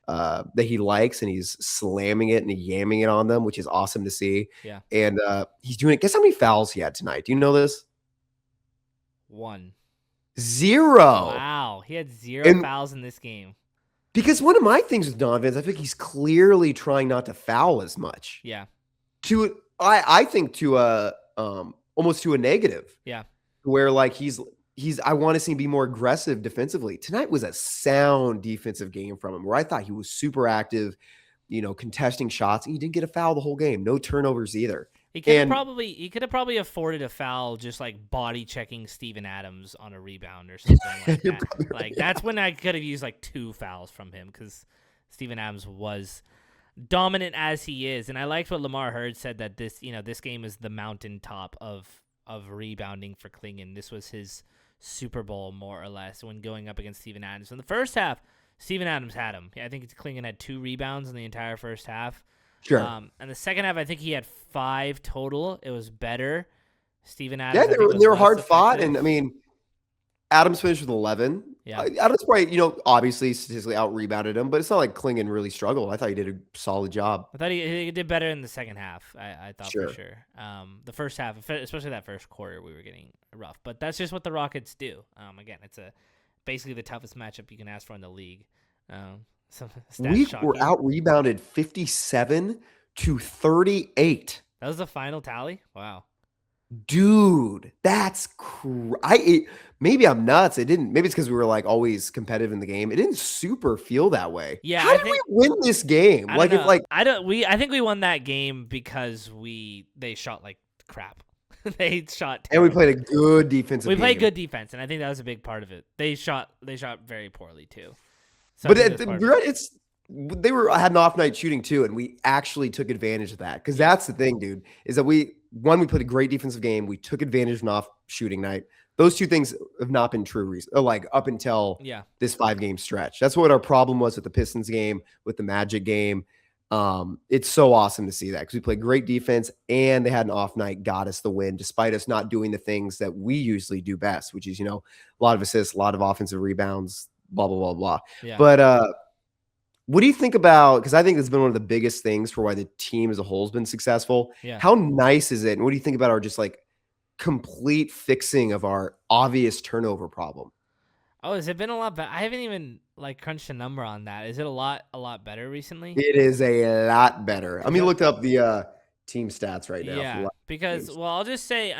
that he likes and he's slamming it and yamming it on them, which is awesome to see. Yeah. And he's doing it. Guess how many fouls he had tonight? Do you know this? 1. 0. Wow. He had 0 fouls in this game. Because one of my things with Donovan is I think he's clearly trying not to foul as much. Yeah. I think to almost to a negative. Yeah. Where like I want to see him be more aggressive defensively. Tonight was a sound defensive game from him where I thought he was super active, contesting shots. He didn't get a foul the whole game. No turnovers either. He could have probably afforded a foul just like body checking Steven Adams on a rebound or something like that. Like that's when I could have used like 2 fouls from him, because Steven Adams was dominant as he is. And I liked what Lamar Hurd said, that this game is the mountaintop of rebounding for Klingon. This was his Super Bowl more or less when going up against Steven Adams. In the first half, Steven Adams had him. I think Klingon had 2 rebounds in the entire first half. Sure. And the second half, I think he had 5 total. It was better. Steven Adams. Yeah, they were hard fought, and I mean, Adams finished with 11. Yeah. Adams probably, obviously statistically out rebounded him, but it's not like Klingon really struggled. I thought he did a solid job. I thought he did better in the second half. I thought Sure. for sure. The first half, especially that first quarter, we were getting rough. But that's just what the Rockets do. Again, it's basically the toughest matchup you can ask for in the league. We were out rebounded 57-38. That was the final tally? Wow. Dude, that's maybe I'm nuts. Maybe it's because we were like always competitive in the game. It didn't super feel that way. Yeah. How did we win this game? I think we won that game because they shot like crap. They shot terrible. And we played a good defensive game. We played good defense, and I think that was a big part of it. They shot very poorly too. So but they had an off night shooting too, and we actually took advantage of that, because that's the thing, dude. Is that we played a great defensive game. We took advantage of an off shooting night. Those two things have not been true like up until this 5-game stretch. That's what our problem was with the Pistons game, with the Magic game. It's so awesome to see that, because we played great defense and they had an off night, got us the win, despite us not doing the things that we usually do best, which is, a lot of assists, a lot of offensive rebounds, blah, blah, blah, blah. Yeah. But what do you think about, because I think it's been one of the biggest things for why the team as a whole has been successful. Yeah. How nice is it? And what do you think about our just like complete fixing of our obvious turnover problem? Oh, has it been a lot better? I haven't even crunched a number on that. Is it a lot better recently? It is a lot better. Let me look up the team stats right now. Yeah, because I'll just say,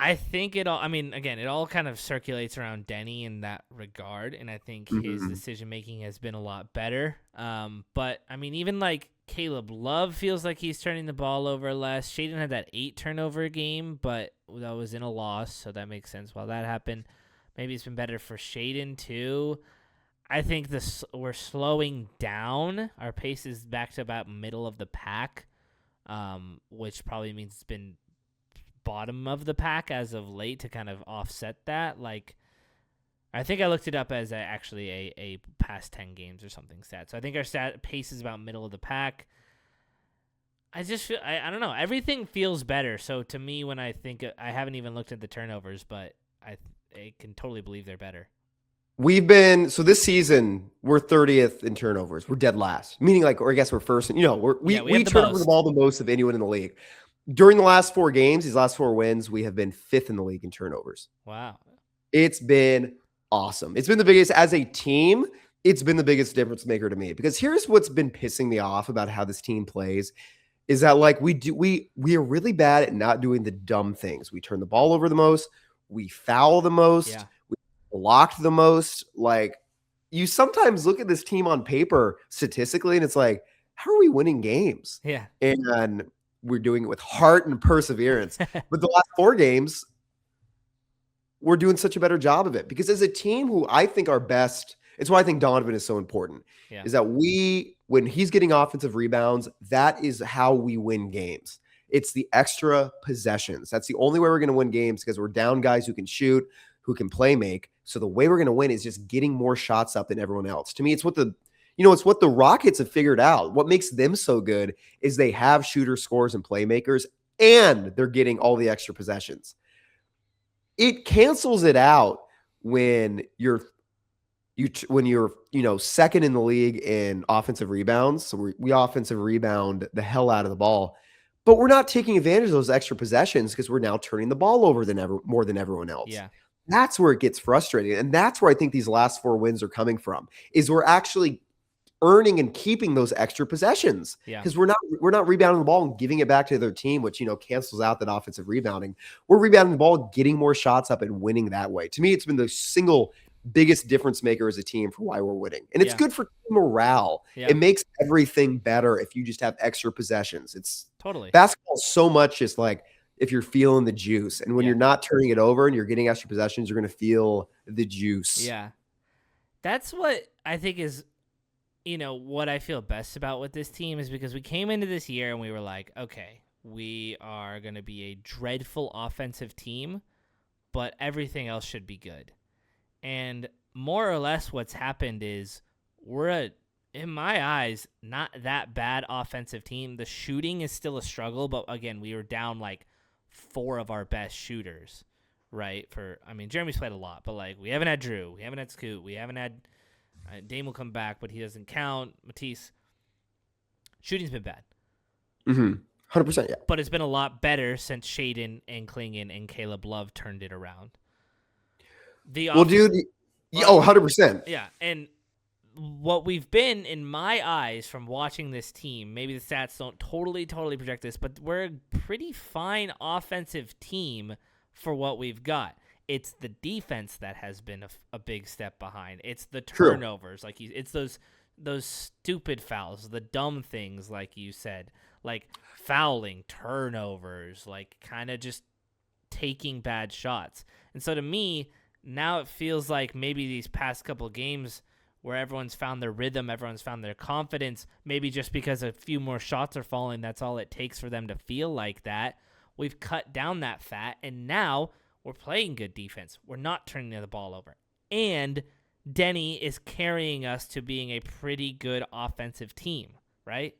I think it all. Again, it all kind of circulates around Deni in that regard, and I think his decision making has been a lot better. But even Caleb Love feels like he's turning the ball over less. Shaedon had that 8 turnover game, but that was in a loss, so that makes sense. While that happened, maybe it's been better for Shaedon too. I think we're slowing down. Our pace is back to about middle of the pack, which probably means it's been bottom of the pack as of late to kind of offset that. I think I looked it up as actually a past 10 games or something stat. So I think our pace is about middle of the pack. I just feel, I don't know. Everything feels better. So to me, when I think, I haven't even looked at the turnovers, but I can totally believe they're better. So this season, we're 30th in turnovers. We're dead last, meaning or I guess we're first. We turn over the ball the most of anyone in the league. During the last 4 games, these last 4 wins, we have been 5th in the league in turnovers. Wow. It's been awesome. It's been the biggest, as a team, it's been the biggest difference maker to me, because here's what's been pissing me off about how this team plays is that we are really bad at not doing the dumb things. We turn the ball over the most, we foul the most, we block the most. You sometimes look at this team on paper statistically and it's like, how are we winning games? Yeah. And we're doing it with heart and perseverance. But the last 4 games, we're doing such a better job of it because as a team who I think are best, it's why I think Donovan is so important. Yeah. Is that when he's getting offensive rebounds, that is how we win games. It's the extra possessions. That's the only way we're going to win games because we're down guys who can shoot, who can play make. So the way we're going to win is just getting more shots up than everyone else. To me, it's what the Rockets have figured out. What makes them so good is they have shooters, scorers, and playmakers, and they're getting all the extra possessions. It cancels it out when you're second in the league in offensive rebounds. So we offensive rebound the hell out of the ball, but we're not taking advantage of those extra possessions because we're now turning the ball over more than everyone else. Yeah. That's where it gets frustrating. And that's where I think these last 4 wins are coming from, is we're actually earning and keeping those extra possessions because we're not rebounding the ball and giving it back to their team, which, cancels out that offensive rebounding. We're rebounding the ball, getting more shots up and winning that way. To me, it's been the single biggest difference maker as a team for why we're winning. And it's good for team morale. Yeah. It makes everything better if you just have extra possessions. It's totally basketball so much just like if you're feeling the juice. And when you're not turning it over and you're getting extra possessions, you're going to feel the juice. Yeah. That's what I think is, what I feel best about with this team is because we came into this year and we were like, okay, we are going to be a dreadful offensive team, but everything else should be good. And more or less what's happened is we're in my eyes, not that bad offensive team. The shooting is still a struggle, but again, we were down like 4 of our best shooters, right? Jeremy's played a lot, but like we haven't had Drew, we haven't had Scoot, we haven't had Dame will come back, but he doesn't count. Matisse, shooting's been bad. 100%, yeah. But it's been a lot better since Shaden and Klingon and Caleb Love turned it around. Dude, 100%. Yeah, and what we've been, in my eyes, from watching this team, maybe the stats don't totally project this, but we're a pretty fine offensive team for what we've got. It's the defense that has been a big step behind. It's the turnovers, it's those stupid fouls, the dumb things, like you said, like fouling, turnovers, like kind of just taking bad shots. And so to me, now it feels like maybe these past couple of games where everyone's found their rhythm, everyone's found their confidence, maybe just because a few more shots are falling, that's all it takes for them to feel like that. We've cut down that fat, and now we're playing good defense. We're not turning the ball over. And Deni is carrying us to being a pretty good offensive team, right?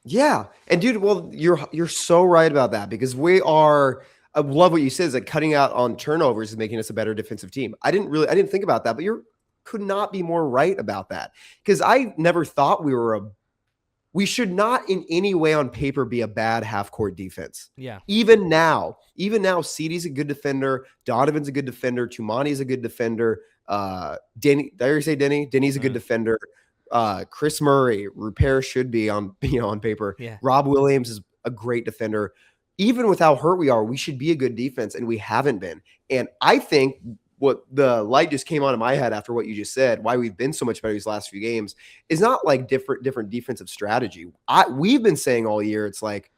Yeah. And dude, well, you're so right about that because I love what you said is that cutting out on turnovers is making us a better defensive team. I didn't think about that, but could not be more right about that because I never thought we should not in any way on paper be a bad half-court defense. Yeah. Even now, CeeDee's a good defender. Donovan's a good defender. Toumani's a good defender. Deni, did I already say Deni? Deni's a good defender. Chris Murray, Rupert should be on paper. Yeah. Rob Williams is a great defender. Even with how hurt we are, we should be a good defense, and we haven't been. And I think what the light just came on in my head after what you just said, why we've been so much better these last few games, is not like different defensive strategy. We've been saying all year, it's like,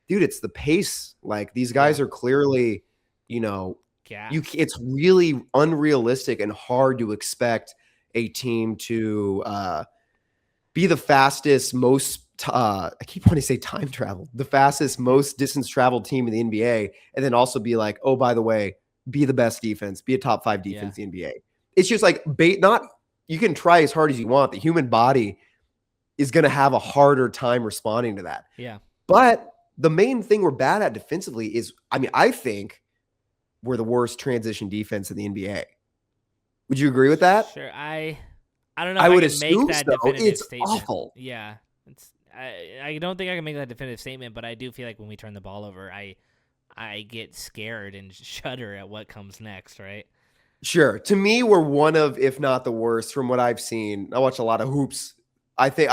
dude, it's the pace. Like these guys are clearly, it's really unrealistic and hard to expect a team to be the fastest, most I keep wanting to say time travel, the fastest, most distance traveled team in the NBA, and then also be like, oh, by the way, be the best defense, be a top 5 defense in the NBA. It's just like you can try as hard as you want. The human body is going to have a harder time responding to that. Yeah. But the main thing we're bad at defensively is, I think we're the worst transition defense in the NBA. Would you agree with that? Sure. I don't know if I would can assume make that so. definitive It's statement. awful. Yeah. I don't think I can make that definitive statement, but I do feel like when we turn the ball over, I get scared and shudder at what comes next, right? Sure. To me, we're one of, if not the worst, from what I've seen. I watch a lot of hoops. I think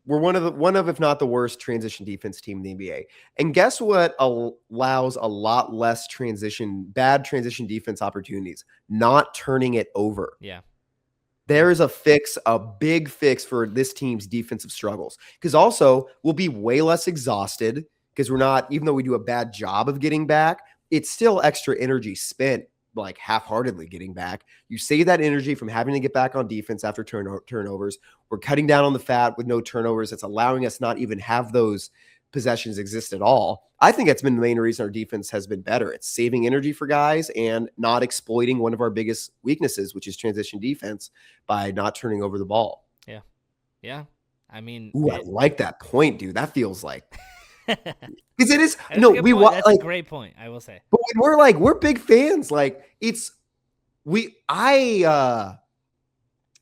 we're one of, if not the worst, transition defense team in the NBA. And guess what allows a lot less bad transition defense opportunities? Not turning it over. Yeah. There is a big fix for this team's defensive struggles. Because also, we'll be way less exhausted because we're not, even though we do a bad job of getting back, it's still extra energy spent like half-heartedly getting back. You save that energy from having to get back on defense after turnovers. We're cutting down on the fat with no turnovers. It's allowing us not even have those possessions exist at all. I think that's been the main reason our defense has been better. It's saving energy for guys and not exploiting one of our biggest weaknesses, which is transition defense, by not turning over the ball. Yeah. Yeah. I mean, ooh, I like that point, dude. That feels like because it is. That's No, that's a great point, I will say. But when we're big fans. Like I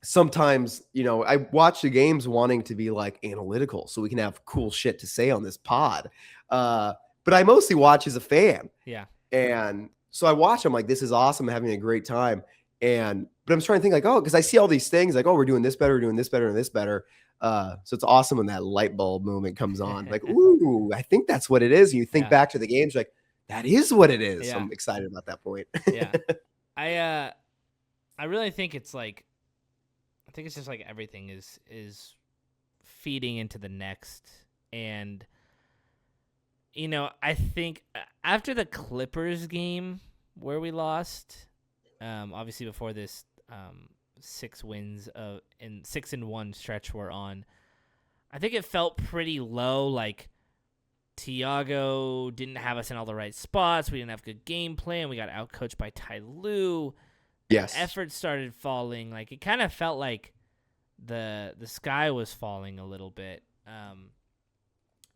sometimes, I watch the games wanting to be like analytical so we can have cool shit to say on this pod. But I mostly watch as a fan. Yeah. And so I watch, I'm like, this is awesome, having a great time. But I'm trying to think like, oh, because I see all these things like, oh, we're doing this better, doing this better, and this better. So it's awesome when that light bulb moment comes on. Like, ooh, I think that's what it is. And you think back to the games, like, that is what it is. Yeah. So I'm excited about that point. Yeah. I really think it's like, I think it's just like everything is feeding into the next. And, I think after the Clippers game where we lost, obviously before this 6 wins and 6-1 stretch we're on, I think it felt pretty low. Like Thiago didn't have us in all the right spots. We didn't have good game plan. We got outcoached by Ty Lue. Yes. Effort started falling. Like it kind of felt like the sky was falling a little bit.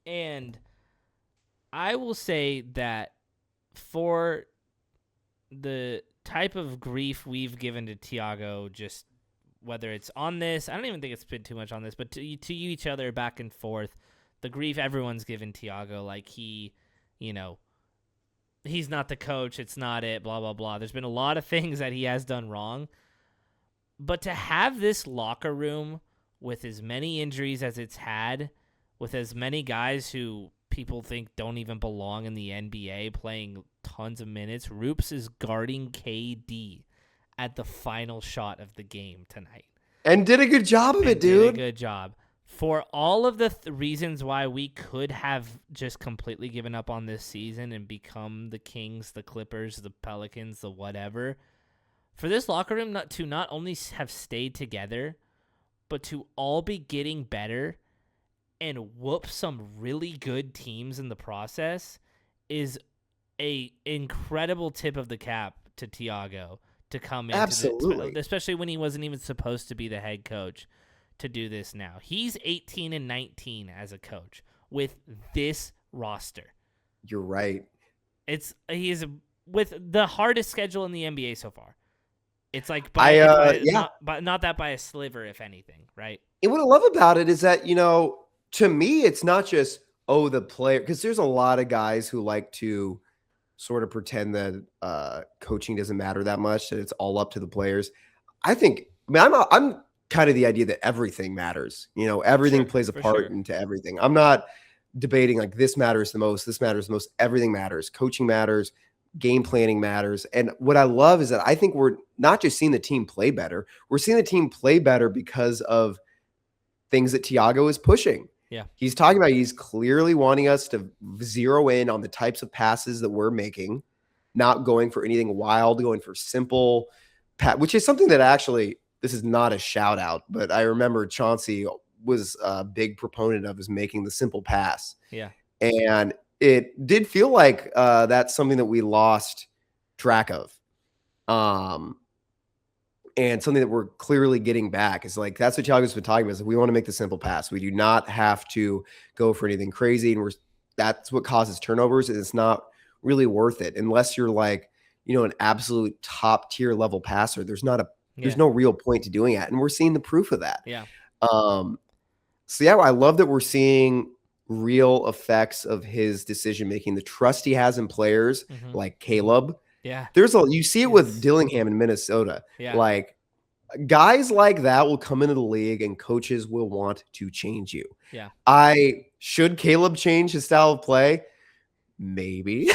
And I will say that for the type of grief we've given to Thiago, just whether it's on this, I don't even think it's been too much on this, but to each other back and forth, the grief everyone's given Thiago, like he's not the coach, it's not it, blah, blah, blah. There's been a lot of things that he has done wrong. But to have this locker room with as many injuries as it's had, with as many guys who people think don't even belong in the NBA playing tons of minutes, Roops is guarding KD at the final shot of the game tonight. And did a good job of it, dude. Did a good job. For all of the reasons why we could have just completely given up on this season and become the Kings, the Clippers, the Pelicans, the whatever, for this locker room to not only have stayed together, but to all be getting better and whoop some really good teams in the process is a incredible tip of the cap to Thiago to come in. Absolutely. Especially when he wasn't even supposed to be the head coach, to do this now. He's 18-19 as a coach with this roster. You're right. He is with the hardest schedule in the NBA so far. It's like not that by a sliver, if anything, right? And what I love about it is that, to me, it's not just, the player, because there's a lot of guys who like to sort of pretend that coaching doesn't matter that much, that it's all up to the players. I'm kind of the idea that everything matters. Everything plays a part into everything. I'm not debating like this matters the most, this matters the most. Everything matters. Coaching matters. Game planning matters. And what I love is that I think we're not just seeing the team play better. We're seeing the team play better because of things that Thiago is pushing. Yeah. He's talking about, he's clearly wanting us to zero in on the types of passes that we're making, not going for anything wild, going for simple, which is something that actually, this is not a shout out, but I remember Chauncey was a big proponent of, is making the simple pass. Yeah. And it did feel like that's something that we lost track of. And something that we're clearly getting back is like, that's what Thiago's been talking about, is we want to make the simple pass. We do not have to go for anything crazy. And that's what causes turnovers. And it's not really worth it unless you're like, an absolute top tier level passer. There's no real point to doing that. And we're seeing the proof of that. Yeah. I love that we're seeing real effects of his decision making, the trust he has in players like Caleb. Yeah. You see it with Dillingham in Minnesota. Yeah. Like guys like that will come into the league and coaches will want to change you. Yeah. Should Caleb change his style of play? Maybe.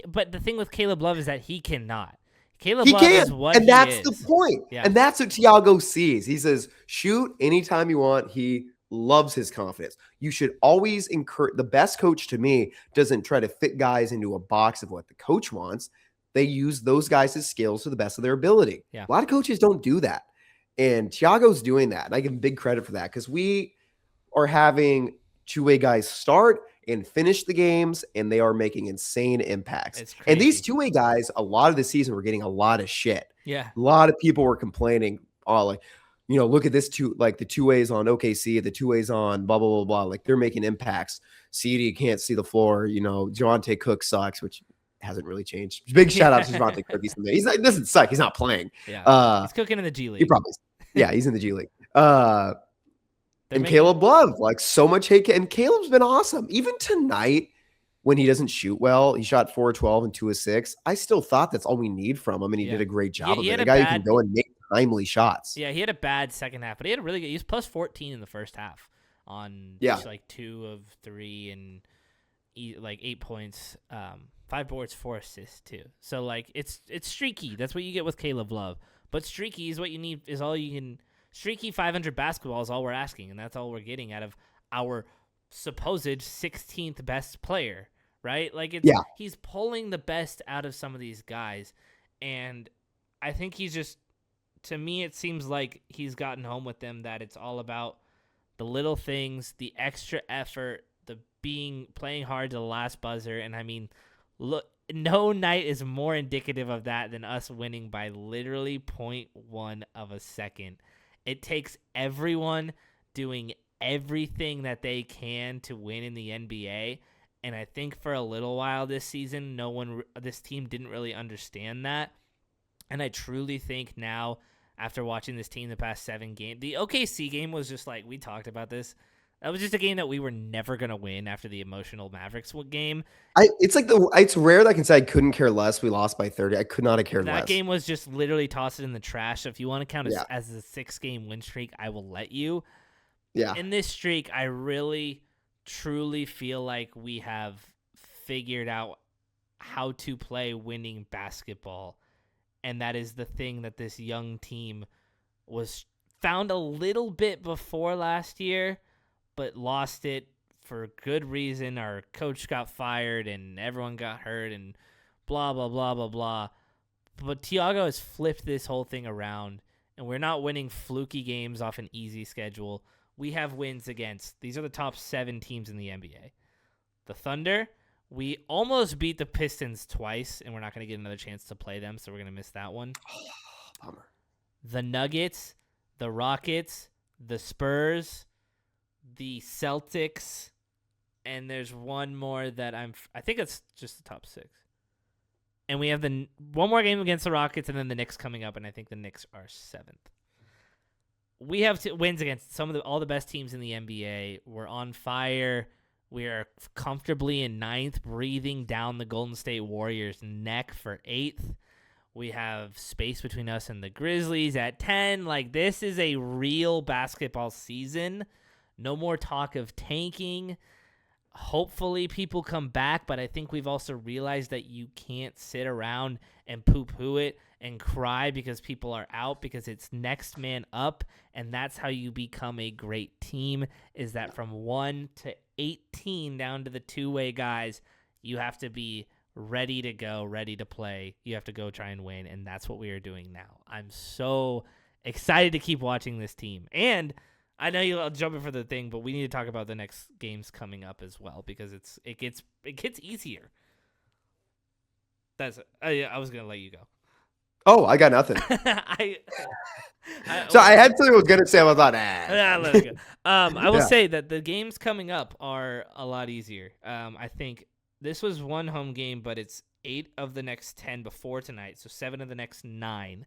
But the thing with Caleb Love is that he cannot. Caleb He Love can. is what And he that's is. the point. Yeah. And that's what Tiago sees. He says, shoot anytime you want. He loves his confidence. You should always encourage. The best coach to me doesn't try to fit guys into a box of what the coach wants. They use those guys' skills to the best of their ability. Yeah. A lot of coaches don't do that. And Tiago's doing that. And I give him big credit for that because we are having two-way guys start and finish the games, and they are making insane impacts. It's crazy. And these two-way guys, a lot of the season, were getting a lot of shit. Yeah. A lot of people were complaining, look at this the two ways on OKC, the two ways on blah, blah, blah, blah. Like, they're making impacts. CD can't see the floor. Javonte Cook sucks, which hasn't really changed. Big shout out to Javonte Cook. He doesn't suck. He's not playing. Yeah. He's cooking in the G League. He probably is. Yeah, he's in the G League. And Caleb Love, so much hate. And Caleb's been awesome. Even tonight, when he doesn't shoot well, he shot 4-12 and 2 of 6. I still thought that's all we need from him, and he did a great job of it. A guy who can go and make timely shots. Yeah, he had a bad second half, but he had a really good. He was plus 14 in the first half on 2 of 3 and 8 points, 5 boards, 4 assists too. So it's streaky. That's what you get with Caleb Love. But streaky is what you need. Is all you can. Streaky 500 basketball is all we're asking, and that's all we're getting out of our supposed 16th best player, right? He's pulling the best out of some of these guys, and I think he's just, to me, it seems like he's gotten home with them that it's all about the little things, the extra effort, the playing hard to the last buzzer, and I mean, look, no night is more indicative of that than us winning by literally 0.1 of a second. It takes everyone doing everything that they can to win in the NBA, and I think for a little while this season, this team didn't really understand that, and I truly think now, after watching this team the past 7 games, the OKC game was just we talked about this. That was just a game that we were never going to win after the emotional Mavericks game. It's rare that I can say I couldn't care less. We lost by 30. I could not have cared less. That game was just literally tossed in the trash. So if you want to count as a 6-game win streak, I will let you. Yeah. In this streak, I really, truly feel like we have figured out how to play winning basketball. And that is the thing that this young team was found a little bit before last year, but lost it for good reason. Our coach got fired and everyone got hurt and blah, blah, blah, blah, blah. But Tiago has flipped this whole thing around, and we're not winning fluky games off an easy schedule. We have wins against, these are the top 7 teams in the NBA. The Thunder, we almost beat the Pistons twice, and we're not going to get another chance to play them, so we're going to miss that one. Bummer. The Nuggets, the Rockets, the Spurs, the Celtics, and there's one more that I think it's just the top 6. And we have one more game against the Rockets, and then the Knicks coming up, and I think the Knicks are 7th. We have wins against all the best teams in the NBA. We're on fire. We are comfortably in 9th, breathing down the Golden State Warriors' neck for 8th. We have space between us and the Grizzlies at 10. This is a real basketball season. No more talk of tanking. Hopefully people come back, but I think we've also realized that you can't sit around and poo-poo it and cry because people are out, because it's next man up, and that's how you become a great team, is that from 1 to 18 down to the two-way guys, you have to be ready to go, ready to play. You have to go try and win, and that's what we are doing now. I'm so excited to keep watching this team, and I know you'll jump in for the thing, but we need to talk about the next games coming up as well, because it gets easier. I was gonna let you go. Oh, I got nothing. I had something I was gonna say. I thought, let it go. I will say that the games coming up are a lot easier. I think this was one home game, but it's 8 of the next 10 before tonight, so 7 of the next 9,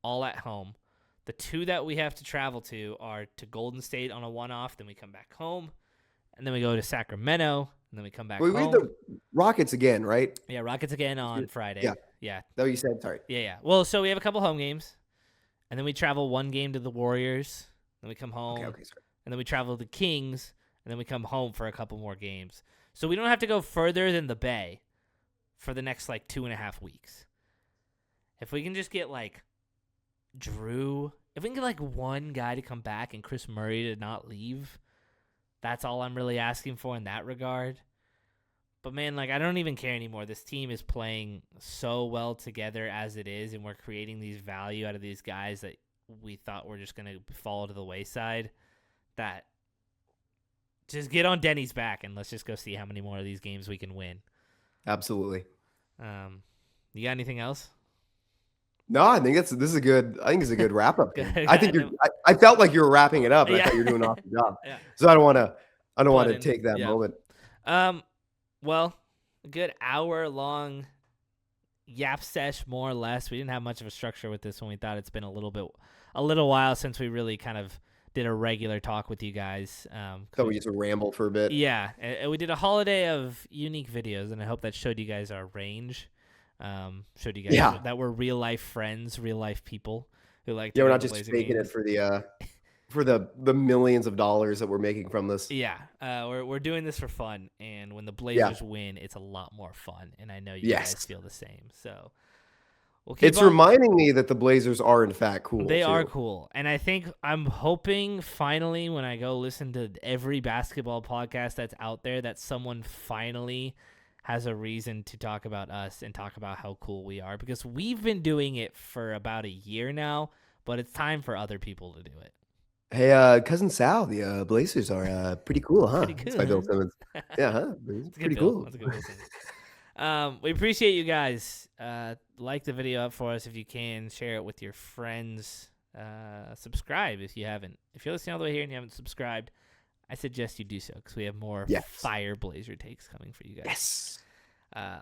all at home. The 2 that we have to travel to are to Golden State on a one-off, then we come back home, and then we go to Sacramento, and then we come back home. We read the Rockets again, right? Yeah, Rockets again on Friday. Yeah. That what you said? Sorry. Yeah. Well, so we have a couple home games, and then we travel one game to the Warriors, then we come home, Okay, sorry. and then we travel to the Kings, and then we come home for a couple more games. So we don't have to go further than the Bay for the next 2.5 weeks. If we can just get like Drew, if we can get like one guy to come back and Chris Murray to not leave, that's all I'm really asking for in that regard. But man, like I don't even care anymore. This team is playing so well together as it is, and we're creating these value out of these guys that we thought were just gonna fall to the wayside. That just get on Deni's back and let's just go see how many more of these games we can win. Absolutely. You got anything else? No, I think this is a good. I think it's a good wrap up. I think I felt like you were wrapping it up. And I thought you were doing an awesome job. Yeah. So I don't want to take that moment. Well, a good hour long yap sesh, more or less. We didn't have much of a structure with this one. We thought it's been a little while since we really kind of did a regular talk with you guys. So we just rambled for a bit. Yeah, and we did a holiday of unique videos, and I hope that showed you guys our range. Showed you guys that we're real life friends, real life people who like. Yeah, we're not just faking it for the millions of dollars that we're making from this. Yeah, we're doing this for fun, and when the Blazers win, it's a lot more fun, and I know you guys feel the same. So. It's reminding me that the Blazers are in fact cool. They are cool. And I'm hoping finally when I go listen to every basketball podcast that's out there that someone finally has a reason to talk about us and talk about how cool we are, because we've been doing it for about a year now, but it's time for other people to do it. Hey, cousin Sal, the Blazers are pretty cool, huh? Pretty cool. That's by Bill Simmons. Yeah, huh? It's pretty cool. That's a good Bill. We appreciate you guys. Like the video up for us if you can. Share it with your friends. Subscribe if you haven't. If you're listening all the way here and you haven't subscribed, I suggest you do so because we have more fire Blazer takes coming for you guys. Yes.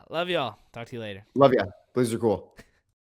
Love y'all. Talk to you later. Love ya. Blazers are cool.